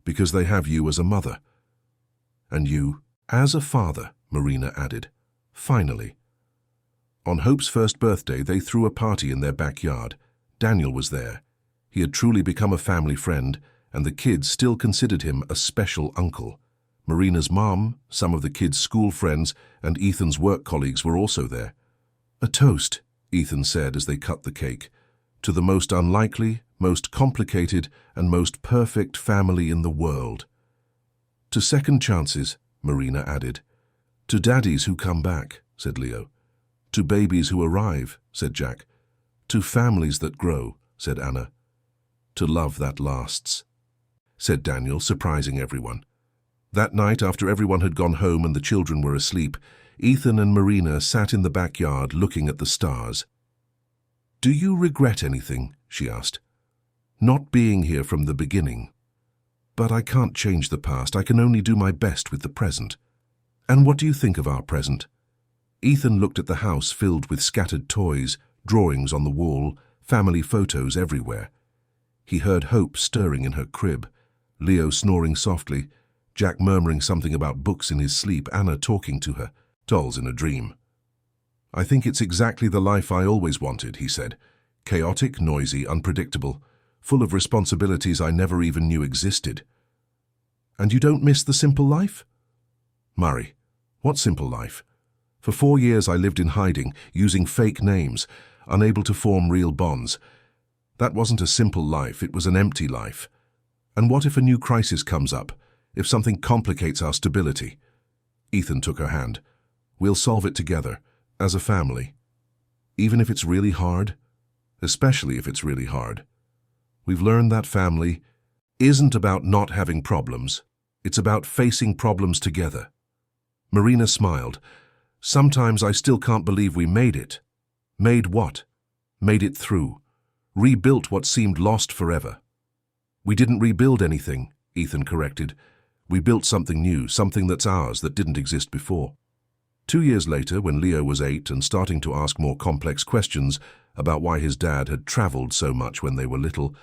"because they have you as a mother." "And you as a father," Marina added. "Finally." On Hope's first birthday, they threw a party in their backyard. Daniel was there. He had truly become a family friend, and the kids still considered him a special uncle. Marina's mom, some of the kids' school friends, and Ethan's work colleagues were also there. "A toast," Ethan said as they cut the cake, "to the most unlikely, most complicated, and most perfect family in the world." "To second chances," Marina added. "To daddies who come back," said Leo. "To babies who arrive," said Jack. "To families that grow," said Anna. "To love that lasts," said Daniel, surprising everyone. That night, after everyone had gone home and the children were asleep, Ethan and Marina sat in the backyard looking at the stars. "Do you regret anything?" she asked. "Not being here from the beginning. But I can't change the past. I can only do my best with the present." "And what do you think of our present?" Ethan looked at the house filled with scattered toys, drawings on the wall, family photos everywhere. He heard Hope stirring in her crib, Leo snoring softly, Jack murmuring something about books in his sleep, Anna talking to her, dolls in a dream. "I think it's exactly the life I always wanted," he said. "Chaotic, noisy, unpredictable, full of responsibilities I never even knew existed." "And you don't miss the simple life?" "Murray, what simple life? For 4 years I lived in hiding, using fake names, unable to form real bonds. That wasn't a simple life, it was an empty life. And what if a new crisis comes up? If something complicates our stability?" Ethan took her hand. "We'll solve it together, as a family. Even if it's really hard, especially if it's really hard. We've learned that family isn't about not having problems. It's about facing problems together." Marina smiled. "Sometimes I still can't believe we made it." "Made what?" "Made it through. Rebuilt what seemed lost forever." "We didn't rebuild anything," Ethan corrected. "We built something new, something that's ours, that didn't exist before." 2 years later, when Leo was 8 and starting to ask more complex questions about why his dad had traveled so much when they were little,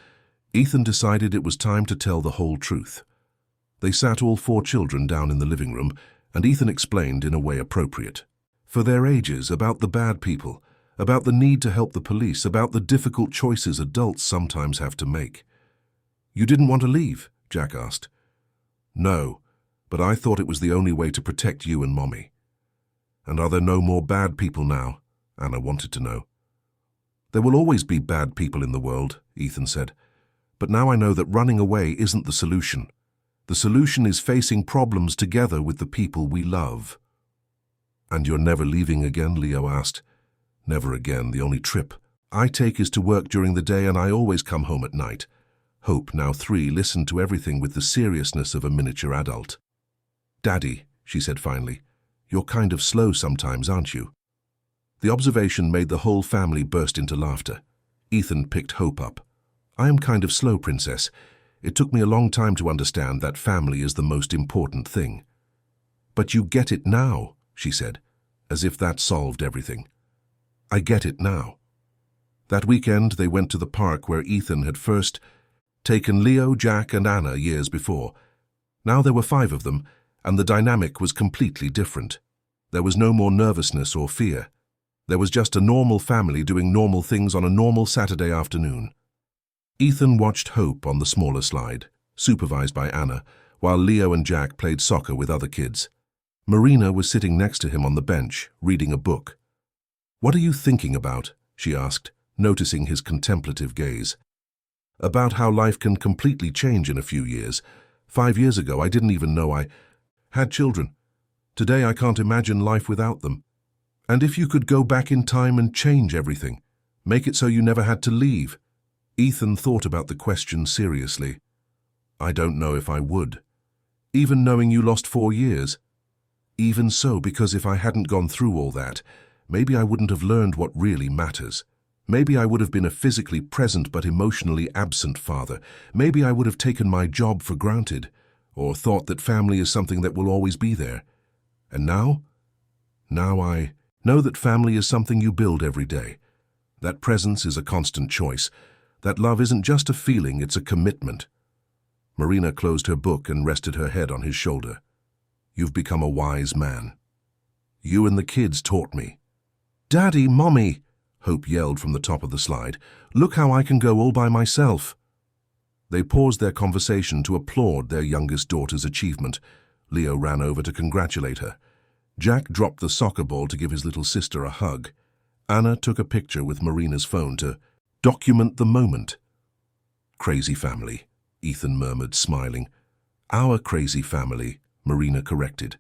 Ethan decided it was time to tell the whole truth. They sat all 4 children down in the living room, and Ethan explained in a way appropriate. For their ages, about the bad people, about the need to help the police, about the difficult choices adults sometimes have to make. "You didn't want to leave?" Jack asked. "No, but I thought it was the only way to protect you and Mommy." "And are there no more bad people now?" Anna wanted to know. "There will always be bad people in the world," Ethan said. "But now I know that running away isn't the solution. The solution is facing problems together with the people we love." "And you're never leaving again?" Leo asked. "Never again. The only trip I take is to work during the day, and I always come home at night." Hope, now 3, listened to everything with the seriousness of a miniature adult. "Daddy," she said finally. "You're kind of slow sometimes, aren't you?" The observation made the whole family burst into laughter. Ethan picked Hope up. "I am kind of slow, Princess. It took me a long time to understand that family is the most important thing." "But you get it now," she said, as if that solved everything. "I get it now." That weekend they went to the park where Ethan had first taken Leo, Jack, and Anna years before. Now there were 5 of them, and the dynamic was completely different. There was no more nervousness or fear. There was just a normal family doing normal things on a normal Saturday afternoon. Ethan watched Hope on the smaller slide, supervised by Anna, while Leo and Jack played soccer with other kids. Marina was sitting next to him on the bench, reading a book. "What are you thinking about?" she asked, noticing his contemplative gaze. "About how life can completely change in a few years. 5 years ago, I didn't even know I had children. Today, I can't imagine life without them. And if you could go back in time and change everything, make it so you never had to leave?" Ethan thought about the question seriously. "I don't know if I would. Even knowing you lost 4 years. Even so, because if I hadn't gone through all that, maybe I wouldn't have learned what really matters. Maybe I would have been a physically present but emotionally absent father. Maybe I would have taken my job for granted, or thought that family is something that will always be there. And now? Now I know that family is something you build every day. That presence is a constant choice. That love isn't just a feeling, it's a commitment." Marina closed her book and rested her head on his shoulder. "You've become a wise man. You and the kids taught me." "Daddy, Mommy!" Hope yelled from the top of the slide. "Look how I can go all by myself." They paused their conversation to applaud their youngest daughter's achievement. Leo ran over to congratulate her. Jack dropped the soccer ball to give his little sister a hug. Anna took a picture with Marina's phone to document the moment. "Crazy family," Ethan murmured, smiling. "Our crazy family," Marina corrected.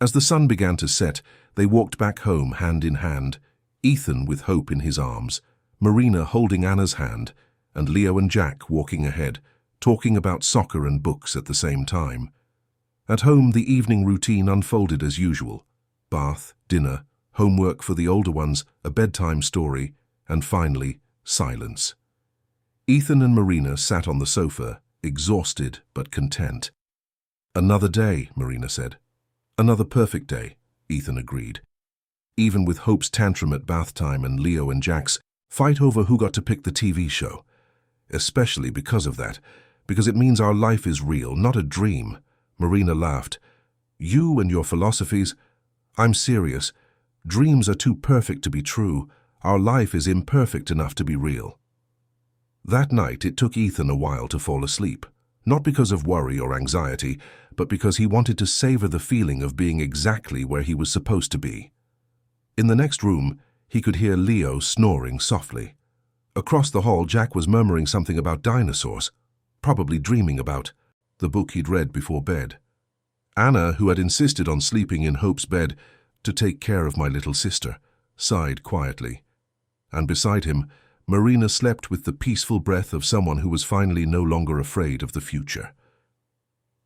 As the sun began to set, they walked back home hand in hand, Ethan with Hope in his arms, Marina holding Anna's hand, and Leo and Jack walking ahead, talking about soccer and books at the same time. At home, the evening routine unfolded as usual. Bath, dinner, homework for the older ones, a bedtime story, and finally, silence. Ethan and Marina sat on the sofa, exhausted but content. "Another day," Marina said. "Another perfect day," Ethan agreed. Even with Hope's tantrum at bath time and Leo and Jack's fight over who got to pick the TV show. Especially because of that, because it means our life is real, not a dream. Marina laughed. "You and your philosophies. I'm serious. Dreams are too perfect to be true. Our life is imperfect enough to be real." That night, it took Ethan a while to fall asleep. Not because of worry or anxiety, but because he wanted to savor the feeling of being exactly where he was supposed to be. In the next room, he could hear Leo snoring softly. Across the hall, Jack was murmuring something about dinosaurs, probably dreaming about the book he'd read before bed. Anna, who had insisted on sleeping in Hope's bed to take care of my little sister, sighed quietly. And beside him, Marina slept with the peaceful breath of someone who was finally no longer afraid of the future.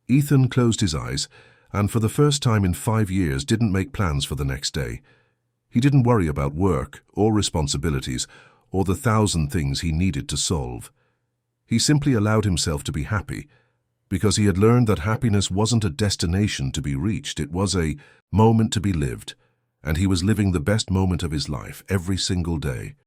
Ethan closed his eyes, and for the first time in 5 years didn't make plans for the next day. He didn't worry about work or responsibilities or the 1,000 things he needed to solve. He simply allowed himself to be happy, because he had learned that happiness wasn't a destination to be reached, it was a moment to be lived, and he was living the best moment of his life every single day.